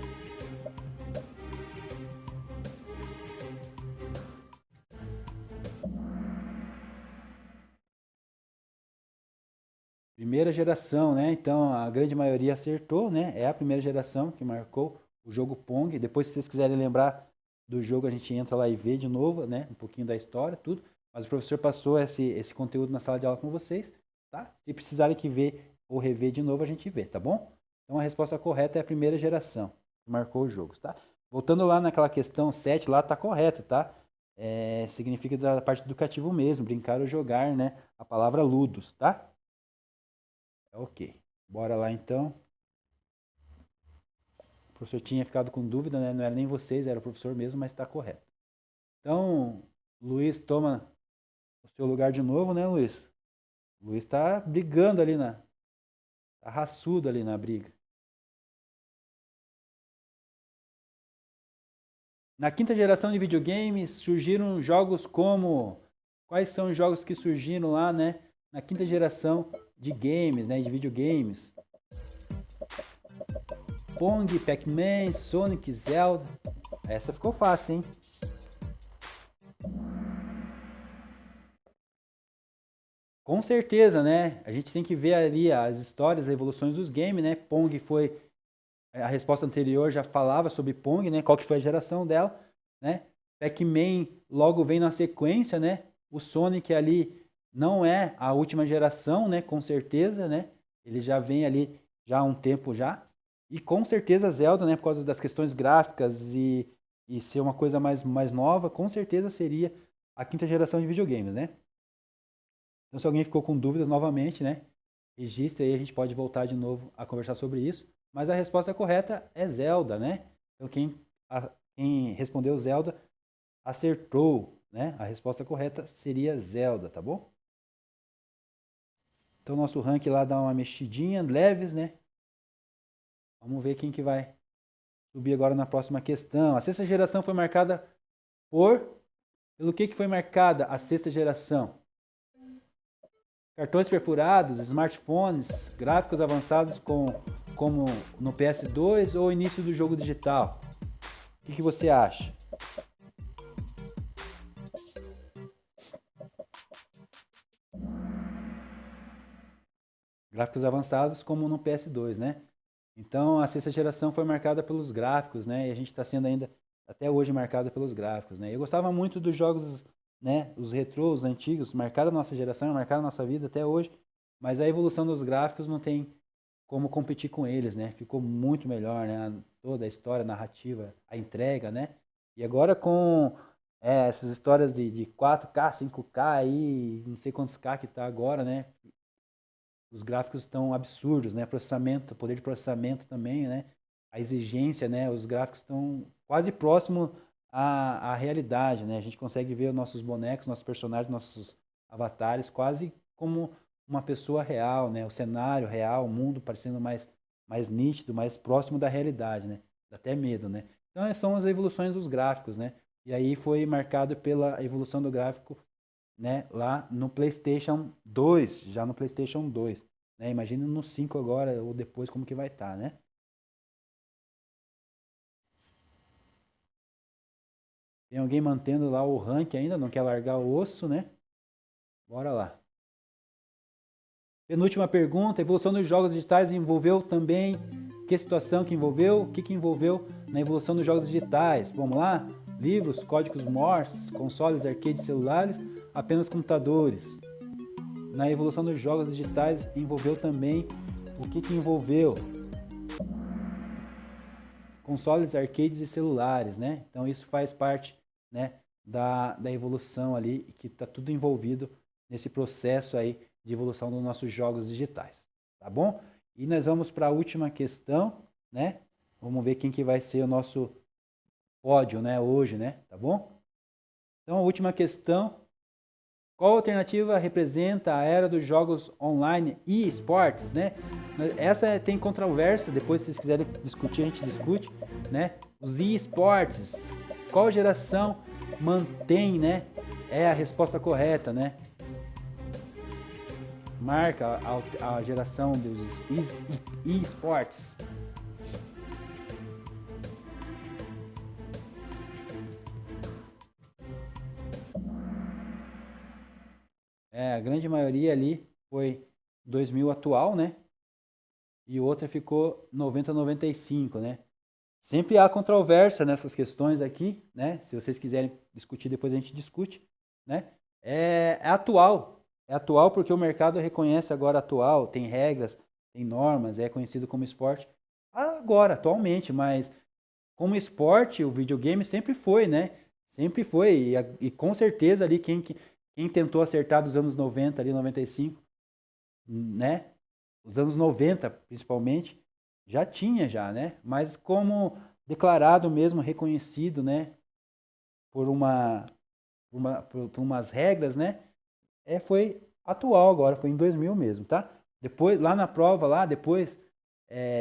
Primeira geração, né? Então a grande maioria acertou, né? É a primeira geração que marcou o jogo Pong. Depois, se vocês quiserem lembrar do jogo, a gente entra lá e vê de novo, né? Um pouquinho da história, tudo. Mas o professor passou esse conteúdo na sala de aula com vocês, tá? Se precisarem que ver ou rever de novo, a gente vê, tá bom? Então a resposta correta é a primeira geração que marcou os jogos, tá? Voltando lá naquela questão 7, lá tá correto, tá? Significa da parte educativa mesmo, brincar ou jogar, né? A palavra ludos, tá? Ok. Bora lá então. O professor tinha ficado com dúvida, né? Não era nem vocês, era o professor mesmo, mas está correto. Então, Luiz toma o seu lugar de novo, né, Luiz? O Luiz está brigando ali tá raçudo ali na briga. Na quinta geração de videogames surgiram jogos como... Quais são os jogos que surgiram lá, né? Na quinta geração de games, né? De videogames. Pong, Pac-Man, Sonic, Zelda. Essa ficou fácil, hein? Com certeza, né? A gente tem que ver ali as histórias, as evoluções dos games, né? Pong foi... A resposta anterior já falava sobre Pong, né? Qual que foi a geração dela, né? Pac-Man logo vem na sequência, né? O Sonic ali não é a última geração, né? Com certeza, né? Ele já vem ali já há um tempo já. E com certeza Zelda, né? Por causa das questões gráficas e ser uma coisa mais nova, com certeza seria a quinta geração de videogames, né? Então se alguém ficou com dúvidas novamente, né? Registre aí, a gente pode voltar de novo a conversar sobre isso. Mas a resposta correta é Zelda, né? Então quem respondeu Zelda acertou, né? A resposta correta seria Zelda, tá bom? Então nosso ranking lá dá uma mexidinha, leves, né? Vamos ver quem que vai subir agora na próxima questão. A sexta geração foi marcada pelo que foi marcada a sexta geração? Cartões perfurados, smartphones, gráficos avançados como no PS2 ou início do jogo digital? O que você acha? Gráficos avançados como no PS2, né? Então a sexta geração foi marcada pelos gráficos, né? E a gente está sendo ainda até hoje marcada pelos gráficos, né? Eu gostava muito dos jogos, né, os retrôs, os antigos, marcaram a nossa geração, marcaram a nossa vida até hoje, mas a evolução dos gráficos não tem como competir com eles, né? Ficou muito melhor, né? Toda a história, a narrativa, a entrega, né? E agora com essas histórias de 4K, 5K aí, não sei quantos K que tá agora, né? Os gráficos estão absurdos, né? Processamento, poder de processamento também, né? A exigência, né? Os gráficos estão quase próximo à realidade, né? A gente consegue ver os nossos bonecos, nossos personagens, nossos avatares quase como uma pessoa real, né? O cenário real, o mundo parecendo mais nítido, mais próximo da realidade, né? Dá até medo, né? Então são as evoluções dos gráficos, né? E aí foi marcado pela evolução do gráfico, né, lá no PlayStation 2, já no PlayStation 2, né? Imagina no 5 agora ou depois como que vai estar, né? Tem alguém mantendo lá o rank ainda, não quer largar o osso, né? Bora lá. Penúltima pergunta, a evolução dos jogos digitais envolveu também, que situação que envolveu, o que envolveu na evolução dos jogos digitais? Vamos lá? Livros, códigos Morse, consoles, arcades, celulares, apenas computadores. Na evolução dos jogos digitais envolveu também, o que envolveu? Consoles, arcades e celulares, né? Então isso faz parte, né, da evolução ali, que está tudo envolvido nesse processo aí de evolução dos nossos jogos digitais, tá bom? E nós vamos para a última questão, né? Vamos ver quem que vai ser o nosso pódio, né, hoje, né? Tá bom? Então a última questão, qual alternativa representa a era dos jogos online e esportes, né? Essa tem controvérsia, depois se vocês quiserem discutir, a gente discute, né? Os e-sports, qual geração mantém, né? É a resposta correta, né? Marca a geração dos e-sports. A grande maioria ali foi 2000 atual, né? E outra ficou 90-95, né? Sempre há controvérsia nessas questões aqui, né? Se vocês quiserem discutir, depois a gente discute, né? É atual. É atual porque o mercado reconhece agora atual, tem regras, tem normas, é conhecido como esporte agora, atualmente, mas como esporte, o videogame sempre foi, né? Sempre foi. E com certeza ali quem tentou acertar dos anos 90, ali 95, né? Os anos 90, principalmente, já tinha já, né? Mas como declarado mesmo, reconhecido, né? Por umas regras, né? Foi atual agora, foi em 2000 mesmo, tá? Depois, lá na prova, lá depois,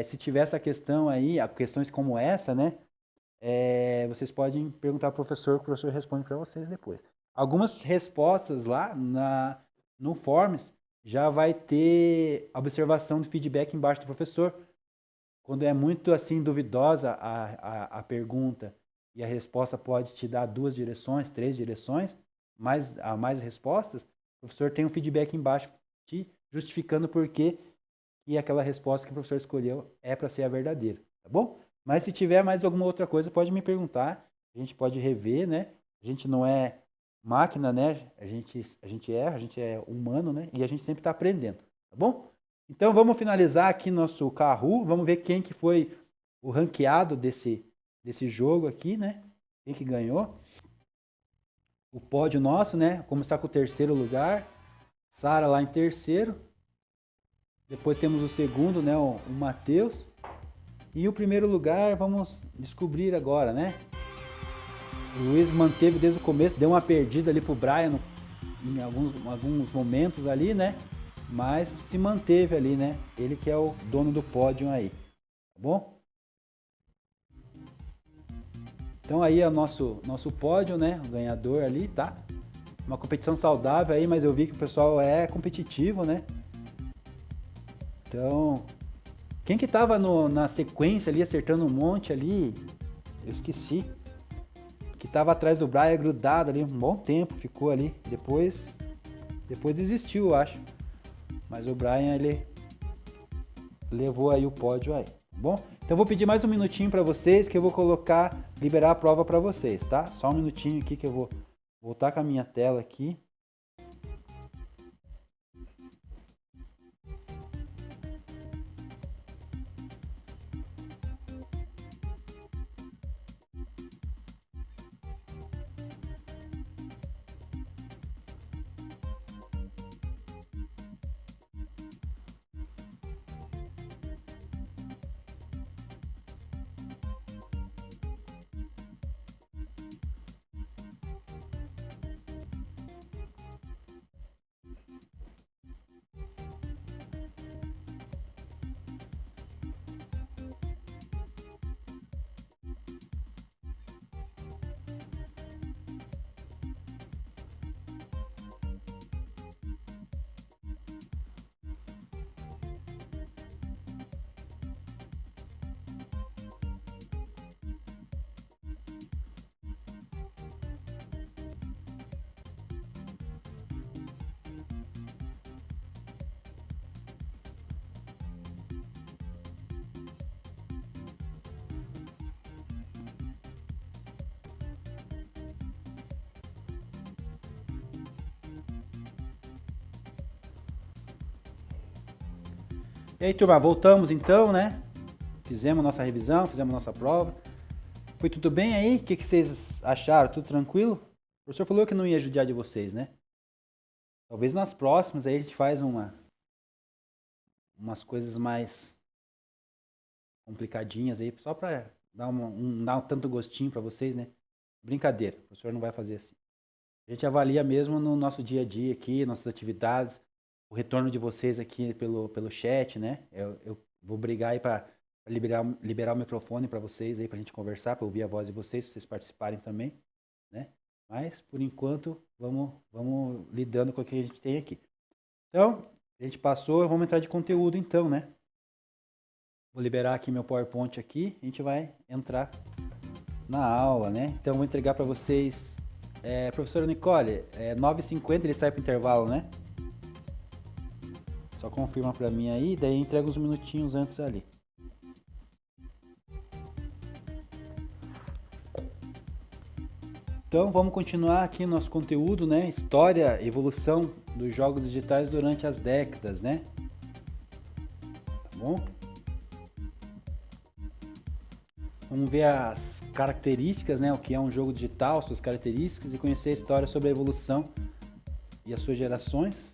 se tiver essa questão aí, questões como essa, né? Vocês podem perguntar ao professor, que o professor responde para vocês depois. Algumas respostas lá no Forms já vai ter observação de feedback embaixo do professor. Quando é muito assim duvidosa a pergunta e a resposta pode te dar 2 direções, 3 direções, mais respostas, o professor tem um feedback embaixo te justificando por que aquela resposta que o professor escolheu é para ser a verdadeira, tá bom? Mas se tiver mais alguma outra coisa, pode me perguntar, a gente pode rever, né? A gente não é máquina, né? A gente erra, a gente é humano, né? E a gente sempre está aprendendo, tá bom? Então vamos finalizar aqui nosso Kahoot, vamos ver quem que foi o ranqueado desse jogo aqui, né? Quem que ganhou? O pódio nosso, né? Começar com o terceiro lugar, Sara lá em terceiro. Depois temos o segundo, né? O Matheus. E o primeiro lugar vamos descobrir agora, né? O Luiz manteve desde o começo, deu uma perdida ali pro Brian em alguns momentos ali, né? Mas se manteve ali, né? Ele que é o dono do pódio aí, tá bom? Então aí é o nosso pódio, né? O ganhador ali, tá? Uma competição saudável aí, mas eu vi que o pessoal é competitivo, né? Então, quem que tava na sequência ali, acertando um monte ali? Eu esqueci. Que tava atrás do Brian, grudado ali um bom tempo, ficou ali. Depois desistiu, eu acho. Mas o Brian, ele levou aí o pódio aí, Tá bom? Então eu vou pedir mais um minutinho para vocês que eu vou liberar a prova para vocês, tá? Só um minutinho aqui que eu vou voltar com a minha tela aqui. E aí, turma, voltamos então, né? Fizemos nossa revisão, fizemos nossa prova. Foi tudo bem aí? O que vocês acharam? Tudo tranquilo? O professor falou que não ia judiar de vocês, né? Talvez nas próximas aí a gente faz umas coisas mais complicadinhas aí, só para dar um tanto gostinho para vocês, né? Brincadeira, o professor não vai fazer assim. A gente avalia mesmo no nosso dia a dia aqui, nossas atividades, o retorno de vocês aqui pelo chat, né? Eu vou brigar aí para liberar o microfone para vocês aí, para a gente conversar, para ouvir a voz de vocês, para vocês participarem também, né? Mas, por enquanto, vamos lidando com o que a gente tem aqui. Então, a gente passou, vamos entrar de conteúdo então, né? Vou liberar aqui meu PowerPoint aqui, a gente vai entrar na aula, né? Então, vou entregar para vocês... professora Nicole, 9h50 ele sai para o intervalo, né? Só confirma para mim aí, daí entrega uns minutinhos antes ali. Então vamos continuar aqui nosso conteúdo, né? História, evolução dos jogos digitais durante as décadas, né? Tá bom? Vamos ver as características, né? O que é um jogo digital, suas características e conhecer a história sobre a evolução e as suas gerações.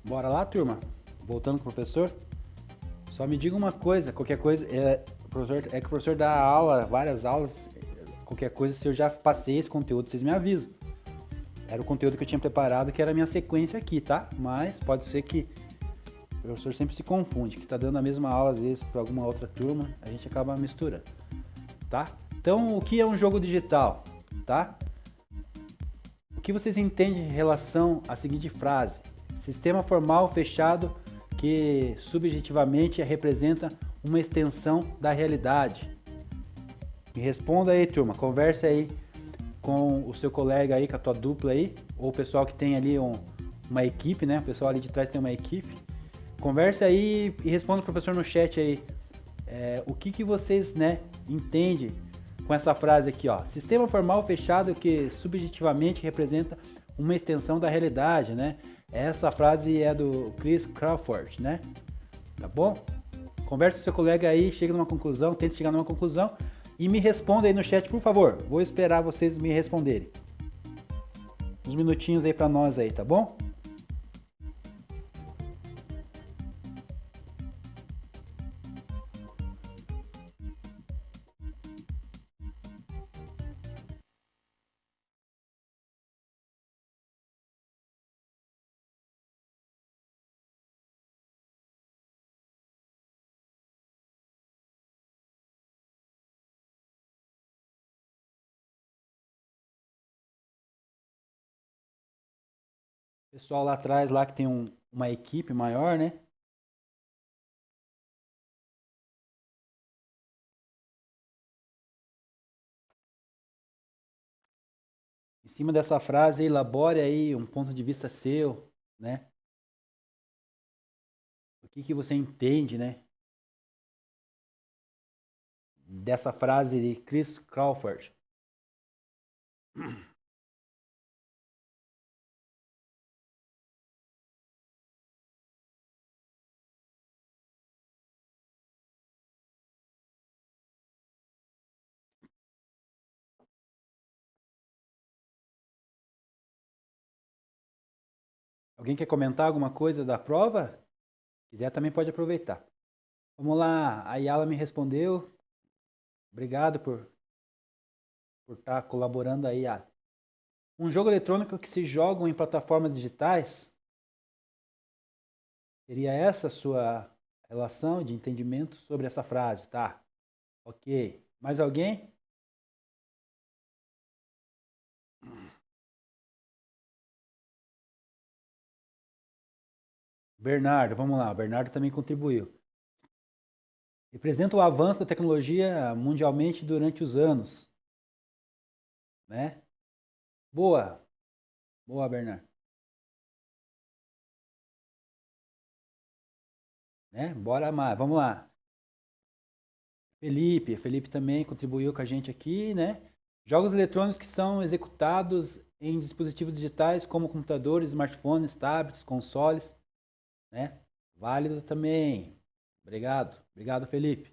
Bora lá, turma? Voltando com o professor. Só me diga uma coisa, qualquer coisa, que o professor dá aula, várias aulas, qualquer coisa, se eu já passei esse conteúdo, vocês me avisam. Era o conteúdo que eu tinha preparado, que era a minha sequência aqui, tá? Mas pode ser que o professor sempre se confunde, que tá dando a mesma aula às vezes para alguma outra turma, a gente acaba misturando, tá? Então, o que é um jogo digital, tá? O que vocês entendem em relação à seguinte frase? Sistema formal fechado que subjetivamente representa uma extensão da realidade. Me responda aí, turma. Converse aí com o seu colega aí, com a tua dupla aí, ou o pessoal que tem ali uma equipe, né? O pessoal ali de trás tem uma equipe. Converse aí e responda o professor no chat aí. O que vocês, né, entendem com essa frase aqui, ó? Sistema formal fechado que subjetivamente representa uma extensão da realidade, né? Essa frase é do Chris Crawford, né? Tá bom? Converse com seu colega aí, chega numa conclusão, tente chegar numa conclusão e me responda aí no chat, por favor. Vou esperar vocês me responderem. Uns minutinhos aí pra nós aí, tá bom? Pessoal lá atrás, lá que tem uma equipe maior, né? Em cima dessa frase, elabore aí um ponto de vista seu, né? O que você entende, né? Dessa frase de Chris Crawford. Alguém quer comentar alguma coisa da prova? Se quiser, também pode aproveitar. Vamos lá, a Yala me respondeu. Obrigado por estar colaborando aí, Yala. Um jogo eletrônico que se joga em plataformas digitais, seria essa a sua relação de entendimento sobre essa frase, tá? Ok. Mais alguém? Bernardo, vamos lá. O Bernardo também contribuiu. Representa o avanço da tecnologia mundialmente durante os anos, né? Boa. Boa, Bernardo. Né? Bora mais. Vamos lá. Felipe também contribuiu com a gente aqui, né? Jogos eletrônicos que são executados em dispositivos digitais como computadores, smartphones, tablets, consoles, né? Válido também. Obrigado. Obrigado, Felipe.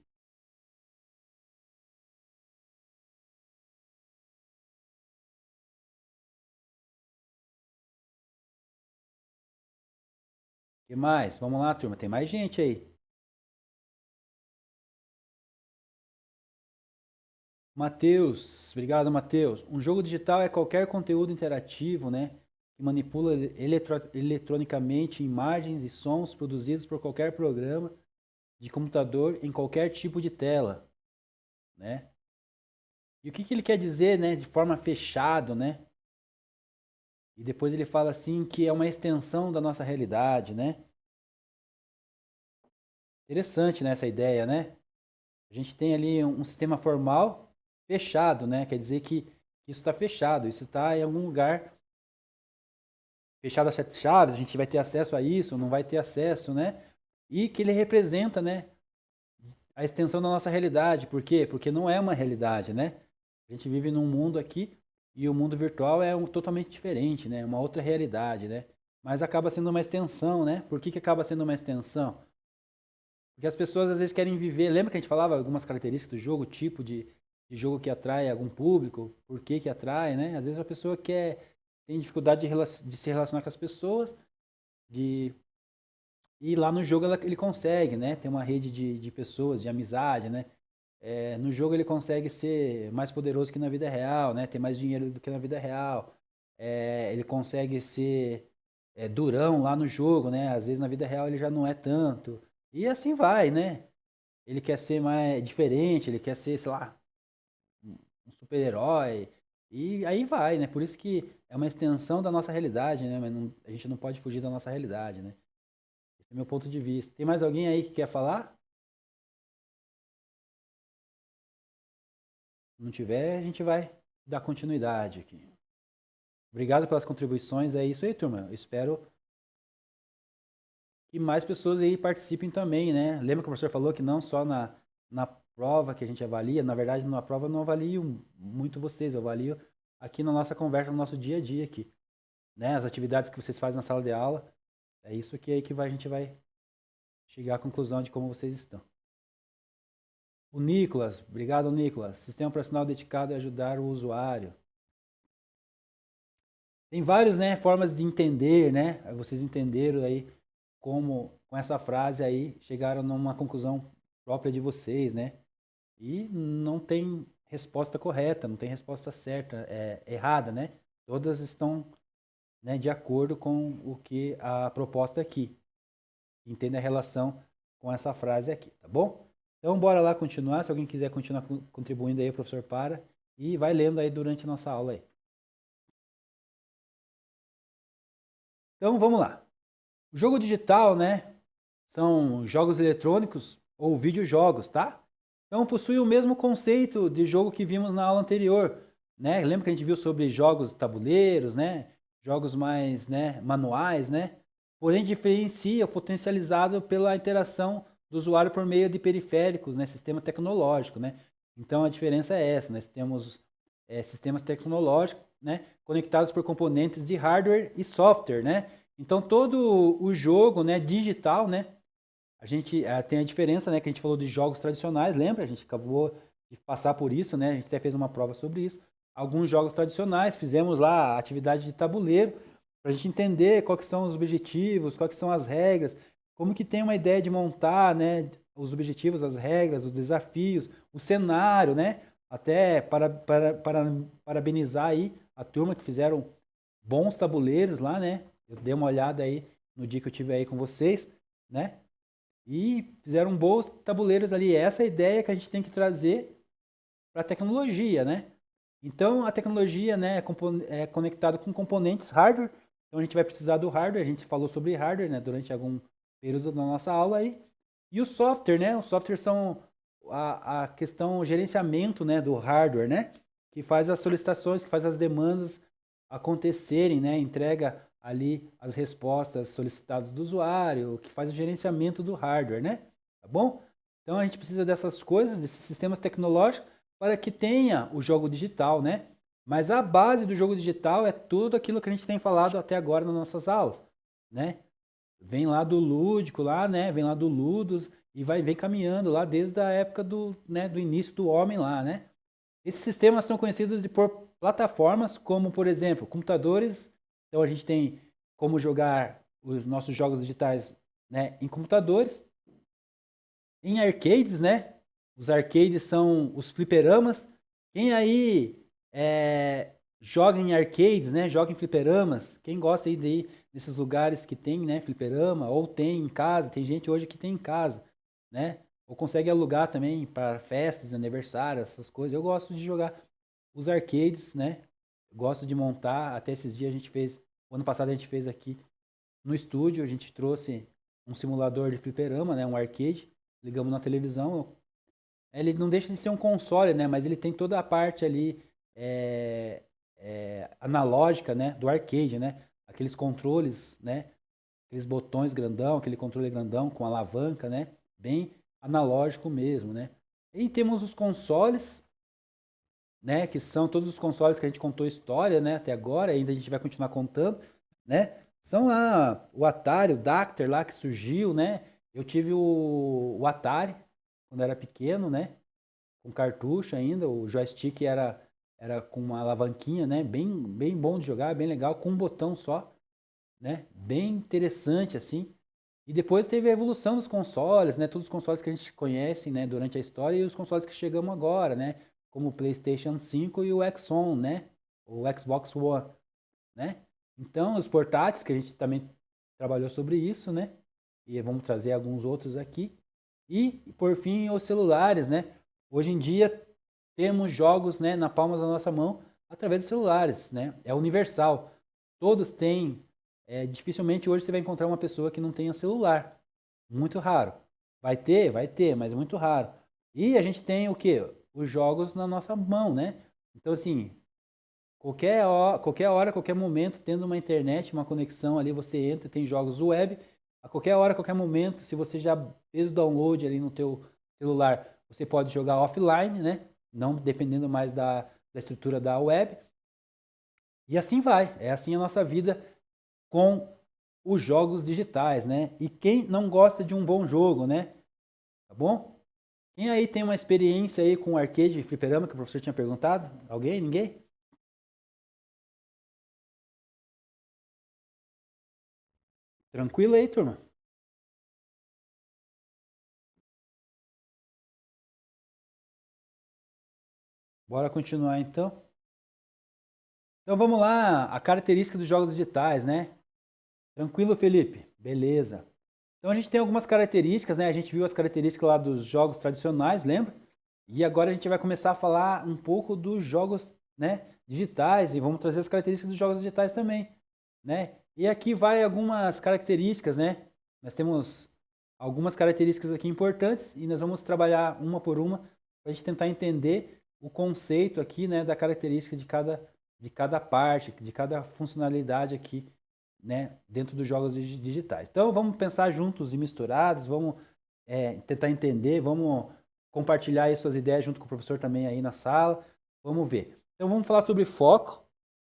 O que mais? Vamos lá, turma. Tem mais gente aí. Matheus, obrigado, Matheus. Um jogo digital é qualquer conteúdo interativo, né, que manipula eletronicamente imagens e sons produzidos por qualquer programa de computador em qualquer tipo de tela, né? E o que ele quer dizer, né, de forma fechado, né? E depois ele fala assim que é uma extensão da nossa realidade, né? Interessante, né, essa ideia, né? A gente tem ali um sistema formal fechado, né? Quer dizer que isso está fechado, isso está em algum lugar fechado a 7 chaves, a gente vai ter acesso a isso, não vai ter acesso, né? E que ele representa, né, a extensão da nossa realidade. Por quê? Porque não é uma realidade, né? A gente vive num mundo aqui e o mundo virtual é totalmente diferente, né? Uma outra realidade, né? Mas acaba sendo uma extensão, né? Por que acaba sendo uma extensão? Porque as pessoas às vezes querem viver. Lembra que a gente falava algumas características do jogo, tipo de jogo que atrai algum público, por que que atrai, né? Às vezes a pessoa tem dificuldade de se relacionar com as pessoas, de e lá no jogo ele consegue, né? Tem uma rede de pessoas, de amizade, né? No jogo ele consegue ser mais poderoso que na vida real, né? Ter mais dinheiro do que na vida real. Ele consegue ser durão lá no jogo, né? Às vezes na vida real ele já não é tanto. E assim vai, né? Ele quer ser mais diferente, ele quer ser, sei lá, um super-herói. E aí vai, né? Por isso que é uma extensão da nossa realidade, né? Mas a gente não pode fugir da nossa realidade, né? Esse é o meu ponto de vista. Tem mais alguém aí que quer falar? Se não tiver, a gente vai dar continuidade aqui. Obrigado pelas contribuições. É isso aí, turma. Eu espero que mais pessoas aí participem também, né? Lembra que o professor falou que não só na prova que a gente avalia, na verdade, na prova eu não avalio muito vocês, eu avalio aqui na nossa conversa, no nosso dia a dia aqui, né? As atividades que vocês fazem na sala de aula, é isso que aí que a gente vai chegar à conclusão de como vocês estão. O Nicolas, obrigado, Nicolas. Sistema operacional dedicado a ajudar o usuário. Tem várias, né, formas de entender, né? Vocês entenderam aí como com essa frase aí chegaram numa conclusão própria de vocês, né? E não tem resposta correta, não tem resposta certa, errada, né? Todas estão, né, de acordo com o que a proposta aqui. Entende a relação com essa frase aqui, tá bom? Então bora lá continuar. Se alguém quiser continuar contribuindo aí, o professor para e vai lendo aí durante a nossa aula aí. Então vamos lá. O jogo digital, né? São jogos eletrônicos ou videojogos, tá? Então possui o mesmo conceito de jogo que vimos na aula anterior, né? Lembra que a gente viu sobre jogos tabuleiros, né? Jogos mais, né, manuais, né? Porém, diferencia o potencializado pela interação do usuário por meio de periféricos, né? Sistema tecnológico, né? Então, a diferença é essa. Nós temos sistemas tecnológicos, né? Conectados por componentes de hardware e software, né? Então, todo o jogo, né, digital, né? A gente tem a diferença, né? Que a gente falou de jogos tradicionais, lembra? A gente acabou de passar por isso, né? A gente até fez uma prova sobre isso. Alguns jogos tradicionais, fizemos lá a atividade de tabuleiro, para a gente entender quais são os objetivos, quais são as regras, como que tem uma ideia de montar, né? Os objetivos, as regras, os desafios, o cenário, né? Até parabenizar aí a turma que fizeram bons tabuleiros lá, né? Eu dei uma olhada aí no dia que eu tive aí com vocês, né? E fizeram bons tabuleiros ali. Essa é a ideia que a gente tem que trazer para a tecnologia, né? Então, a tecnologia, né, é conectada com componentes hardware. Então, a gente vai precisar do hardware. A gente falou sobre hardware, né, durante algum período da nossa aula aí. E o software, né? Os softwares são a questão, o gerenciamento, né, do hardware, né? Que faz as solicitações, que faz as demandas acontecerem, né? Entrega ali as respostas solicitadas do usuário, que faz o gerenciamento do hardware, né? Tá bom? Então a gente precisa dessas coisas, desses sistemas tecnológicos, para que tenha o jogo digital, né? Mas a base do jogo digital é tudo aquilo que a gente tem falado até agora nas nossas aulas, né? Vem lá do lúdico lá, né? Vem lá do Ludus e vem caminhando lá desde a época do, né, do início do homem lá, né? Esses sistemas são conhecidos por plataformas como, por exemplo, computadores. Então a gente tem como jogar os nossos jogos digitais, né, em computadores, em arcades, né? Os arcades são os fliperamas. Quem aí joga em arcades, né? Joga em fliperamas. Quem gosta aí de ir nesses lugares que tem, né, fliperama, ou tem em casa, tem gente hoje que tem em casa, né? Ou consegue alugar também para festas, aniversários, essas coisas. Eu gosto de jogar os arcades, né? Gosto de montar. Até esses dias a gente fez, o ano passado a gente fez aqui no estúdio, a gente trouxe um simulador de fliperama, né? Um arcade. Ligamos na televisão. Ele não deixa de ser um console, né? Mas ele tem toda a parte ali analógica, né? Do arcade, né? Aqueles controles, né? Aqueles botões grandão, aquele controle grandão com alavanca, né? Bem analógico mesmo, né? E temos os consoles, né? Que são todos os consoles que a gente contou história, né? Até agora, ainda a gente vai continuar contando, né? São lá o Atari, o Dactyr lá que surgiu, né? Eu tive o Atari quando era pequeno, né? Com cartucho ainda, o joystick era com uma alavanquinha, né? Bem bom de jogar, bem legal, com um botão só, né? Bem interessante assim. E depois teve a evolução dos consoles, né? Todos os consoles que a gente conhece, né, durante a história e os consoles que chegamos agora, né? Como o PlayStation 5 e o Xone, né? O Xbox One, né? Então, os portáteis, que a gente também trabalhou sobre isso, né? E vamos trazer alguns outros aqui. E, por fim, os celulares, né? Hoje em dia, temos jogos, né, na palma da nossa mão através dos celulares, né? É universal. Todos têm. Dificilmente hoje você vai encontrar uma pessoa que não tenha celular. Muito raro. Vai ter, mas muito raro. E a gente tem o quê? Os jogos na nossa mão, né? Então, assim, qualquer hora, qualquer momento, tendo uma internet, uma conexão ali, você entra, tem jogos web. A qualquer hora, qualquer momento, se você já fez o download ali no teu celular, você pode jogar offline, né? Não dependendo mais da estrutura da web. E assim vai. É assim a nossa vida com os jogos digitais, né? E quem não gosta de um bom jogo, né? Tá bom? Quem aí tem uma experiência aí com arcade e fliperama que o professor tinha perguntado? Alguém? Ninguém? Tranquilo aí, turma? Bora continuar então. Então vamos lá, a característica dos jogos digitais, né? Tranquilo, Felipe? Beleza. Então a gente tem algumas características, né? A gente viu as características lá dos jogos tradicionais, lembra? E agora a gente vai começar a falar um pouco dos jogos, né, digitais e vamos trazer as características dos jogos digitais também, né? E aqui vai algumas características, né? Nós temos algumas características aqui importantes e nós vamos trabalhar uma por uma para a gente tentar entender o conceito aqui, né, da característica de cada parte, de cada funcionalidade aqui, né, dentro dos jogos digitais. Então, vamos pensar juntos e misturados, vamos tentar entender, vamos compartilhar aí suas ideias junto com o professor também aí na sala, vamos ver. Então, vamos falar sobre foco,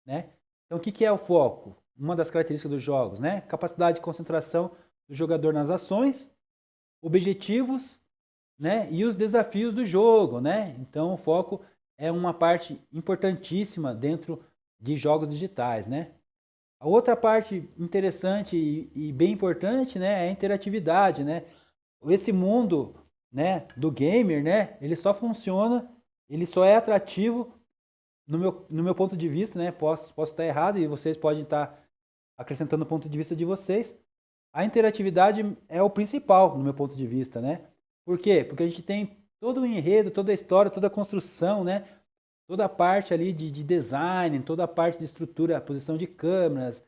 né? Então, o que é o foco? Uma das características dos jogos, né? Capacidade de concentração do jogador nas ações, objetivos, né? E os desafios do jogo, né? Então, o foco é uma parte importantíssima dentro de jogos digitais, né? A outra parte interessante e bem importante, né, é a interatividade, né? Esse mundo, né, do gamer, né, ele só funciona, ele só é atrativo no meu ponto de vista, né? Posso estar errado e vocês podem estar acrescentando o ponto de vista de vocês. A interatividade é o principal, no meu ponto de vista, né? Por quê? Porque a gente tem todo o enredo, toda a história, toda a construção, né? Toda a parte ali de design, toda a parte de estrutura, posição de câmeras,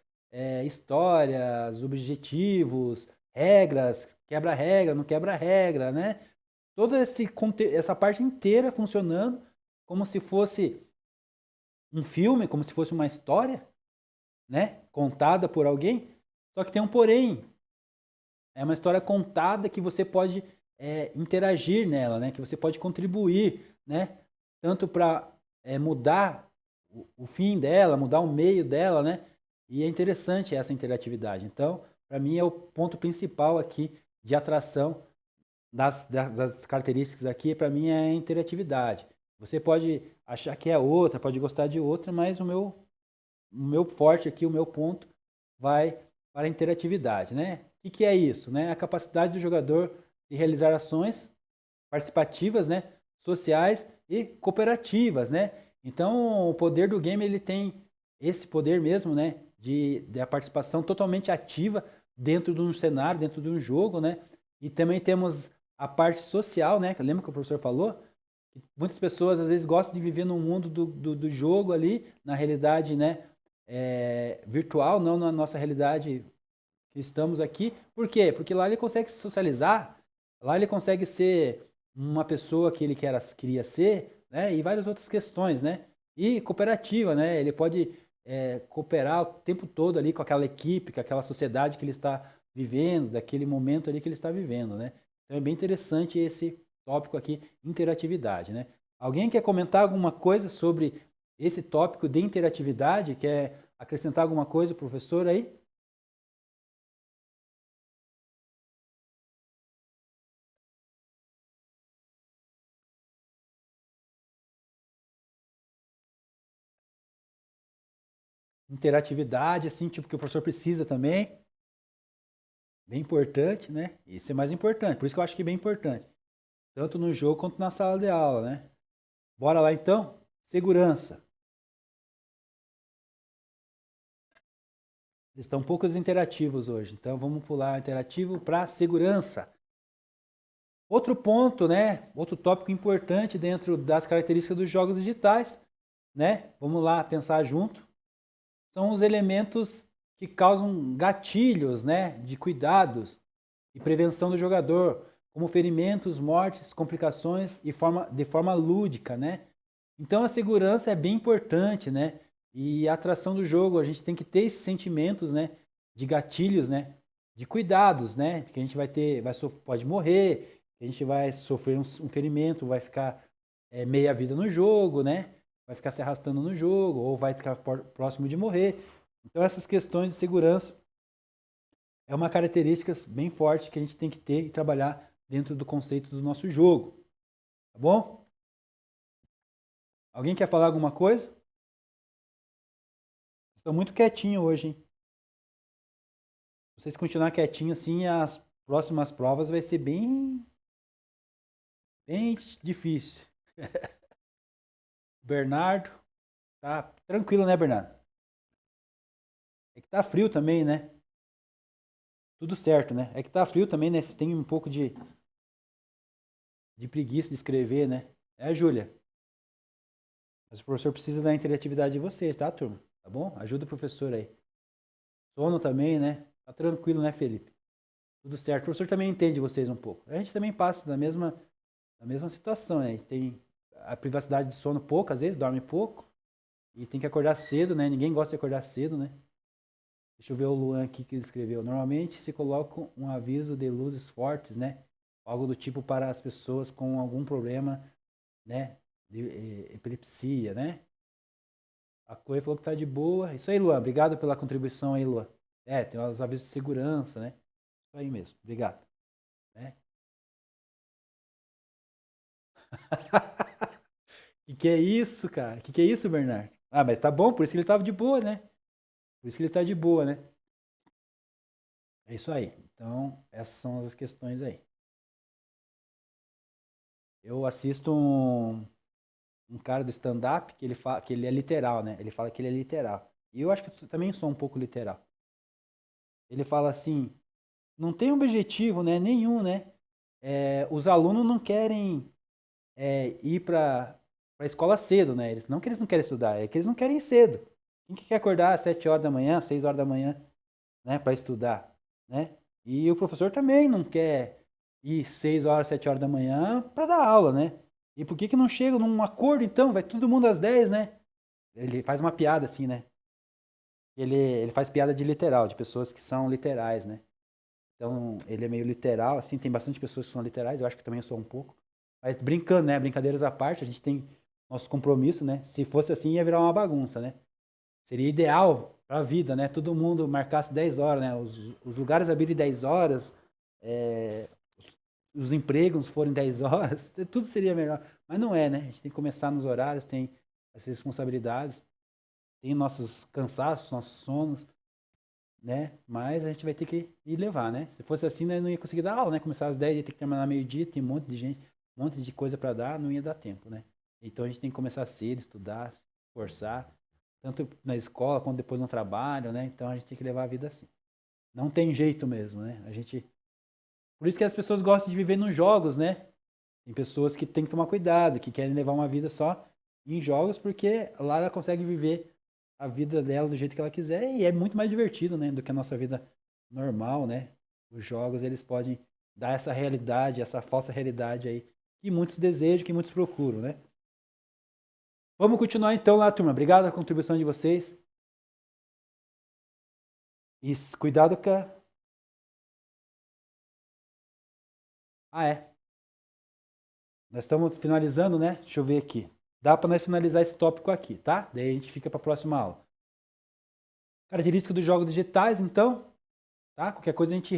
histórias, objetivos, regras, quebra-regra, não quebra-regra, né? Toda essa parte inteira funcionando como se fosse um filme, como se fosse uma história, né? Contada por alguém. Só que tem um porém. É uma história contada que você pode interagir nela, né? Que você pode contribuir, né? Tanto para mudar o fim dela, mudar o meio dela, né? E é interessante essa interatividade. Então, para mim é o ponto principal aqui de atração das características aqui, para mim é a interatividade. Você pode achar que é outra, pode gostar de outra, mas o meu forte aqui, o meu ponto vai para a interatividade, né? O que é isso, né? A capacidade do jogador de realizar ações participativas, né? Sociais e cooperativas, né? Então, o poder do game, ele tem esse poder mesmo, né? De a participação totalmente ativa dentro de um cenário, dentro de um jogo, né? E também temos a parte social, né? Lembra que o professor falou? Muitas pessoas, às vezes, gostam de viver no mundo do jogo ali, na realidade, né? Virtual, não na nossa realidade que estamos aqui. Por quê? Porque lá ele consegue se socializar, lá ele consegue ser uma pessoa que ele queria ser, né? E várias outras questões, né? E cooperativa, né? Ele pode cooperar o tempo todo ali com aquela equipe, com aquela sociedade que ele está vivendo, daquele momento ali que ele está vivendo, né? Então é bem interessante esse tópico aqui, interatividade, né? Alguém quer comentar alguma coisa sobre esse tópico de interatividade? Quer acrescentar alguma coisa, professor, aí? Interatividade, assim, tipo, que o professor precisa também. Bem importante, né? Isso é mais importante, por isso que eu acho que é bem importante. Tanto no jogo quanto na sala de aula, né? Bora lá então? Segurança. Estão poucos interativos hoje, então vamos pular interativo para segurança. Outro ponto, né? Outro tópico importante dentro das características dos jogos digitais, né? Vamos lá pensar junto. São os elementos que causam gatilhos, né? De cuidados e prevenção do jogador, como ferimentos, mortes, complicações e de forma lúdica, né? Então a segurança é bem importante, né? E a atração do jogo, a gente tem que ter esses sentimentos, né? De gatilhos, né? De cuidados, né? Que a gente pode morrer, que a gente vai sofrer um ferimento, vai ficar meia vida no jogo, né? Vai ficar se arrastando no jogo, ou vai ficar próximo de morrer. Então essas questões de segurança é uma característica bem forte que a gente tem que ter e trabalhar dentro do conceito do nosso jogo. Tá bom? Alguém quer falar alguma coisa? Estou muito quietinho hoje, hein? Se vocês continuar quietinho assim, as próximas provas vai ser bem difícil. Bernardo, tá tranquilo, né, Bernardo? É que tá frio também, né? Tudo certo, né? É que tá frio também, né? Vocês têm um pouco de preguiça de escrever, né? Júlia? Mas o professor precisa da interatividade de vocês, tá, turma? Tá bom? Ajuda o professor aí. Sono também, né? Tá tranquilo, né, Felipe? Tudo certo. O professor também entende vocês um pouco. A gente também passa da mesma situação, né? a privacidade de sono pouco, às vezes, dorme pouco. E tem que acordar cedo, né? Ninguém gosta de acordar cedo, né? Deixa eu ver o Luan aqui que ele escreveu. Normalmente se coloca um aviso de luzes fortes, né? Algo do tipo para as pessoas com algum problema, né? De epilepsia, né? A Chloe falou que tá de boa. Isso aí, Luan. Obrigado pela contribuição aí, Luan. Tem os avisos de segurança, né? Isso aí mesmo. Obrigado. Né? Que é isso, cara? Que é isso, Bernardo? Ah, mas tá bom, por isso que ele tava de boa, né? Por isso que ele tá de boa, né? É isso aí. Então, essas são as questões aí. Eu assisto um cara do stand-up que ele fala que ele é literal, né? Ele fala que ele é literal. E eu acho que eu também sou um pouco literal. Ele fala assim, não tem objetivo, né? Nenhum, né? Os alunos não querem ir para a escola cedo, né? Não que eles não querem estudar, é que eles não querem ir cedo. Quem que quer acordar às 7 horas da manhã, 6 horas da manhã, né? Para estudar, né? E o professor também não quer ir 6 horas, 7 horas da manhã para dar aula, né? E por que não chega num acordo, então? Vai todo mundo às 10, né? Ele faz uma piada assim, né? Ele faz piada de literal, de pessoas que são literais, né? Então, ele é meio literal, assim, tem bastante pessoas que são literais, eu acho que também sou um pouco. Mas brincando, né? Brincadeiras à parte, a gente tem nosso compromisso, né? Se fosse assim, ia virar uma bagunça, né? Seria ideal para a vida, né? Todo mundo marcasse 10 horas, né? Os lugares abrirem 10 horas, é, os empregos forem 10 horas, tudo seria melhor. Mas não é, né? A gente tem que começar nos horários, tem as responsabilidades, tem nossos cansaços, nossos sonos, né? Mas a gente vai ter que ir levar, né? Se fosse assim, né, não ia conseguir dar aula, né? Começar às 10, ia ter que terminar meio-dia, tem um monte de gente, um monte de coisa para dar, não ia dar tempo, né? Então a gente tem que começar cedo, estudar, forçar, tanto na escola quanto depois no trabalho, né? Então a gente tem que levar a vida assim. Não tem jeito mesmo, né? Por isso que as pessoas gostam de viver nos jogos, né? Tem pessoas que têm que tomar cuidado, que querem levar uma vida só em jogos, porque lá ela consegue viver a vida dela do jeito que ela quiser e é muito mais divertido, né, do que a nossa vida normal, né? Os jogos, eles podem dar essa realidade, essa falsa realidade aí, que muitos desejam, que muitos procuram, né? Vamos continuar então lá, turma. Obrigado pela contribuição de vocês. E cuidado com a... Ah, é. Nós estamos finalizando, né? Deixa eu ver aqui. Dá para nós finalizar esse tópico aqui, tá? Daí a gente fica para a próxima aula. Característica dos jogos digitais, então, tá? Qualquer coisa a gente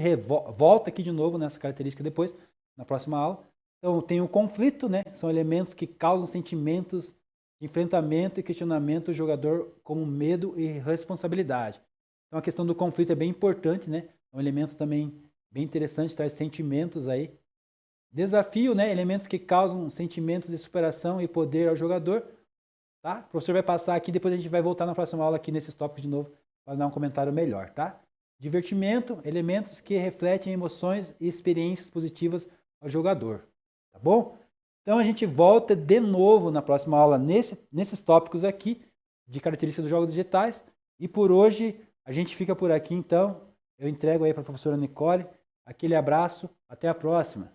volta aqui de novo nessa característica depois, na próxima aula. Então, tem o conflito, né? São elementos que causam sentimentos de enfrentamento e questionamento do jogador, como medo e responsabilidade. Então, a questão do conflito é bem importante, né? É um elemento também bem interessante, traz sentimentos aí. Desafio, né? Elementos que causam sentimentos de superação e poder ao jogador. Tá? O professor vai passar aqui, depois a gente vai voltar na próxima aula aqui nesses tópicos de novo para dar um comentário melhor, tá? Divertimento, elementos que refletem emoções e experiências positivas ao jogador, tá bom? Então a gente volta de novo na próxima aula nesses tópicos aqui de características dos jogos digitais e por hoje a gente fica por aqui então. Eu entrego aí para a professora Nicole. Aquele abraço, até a próxima.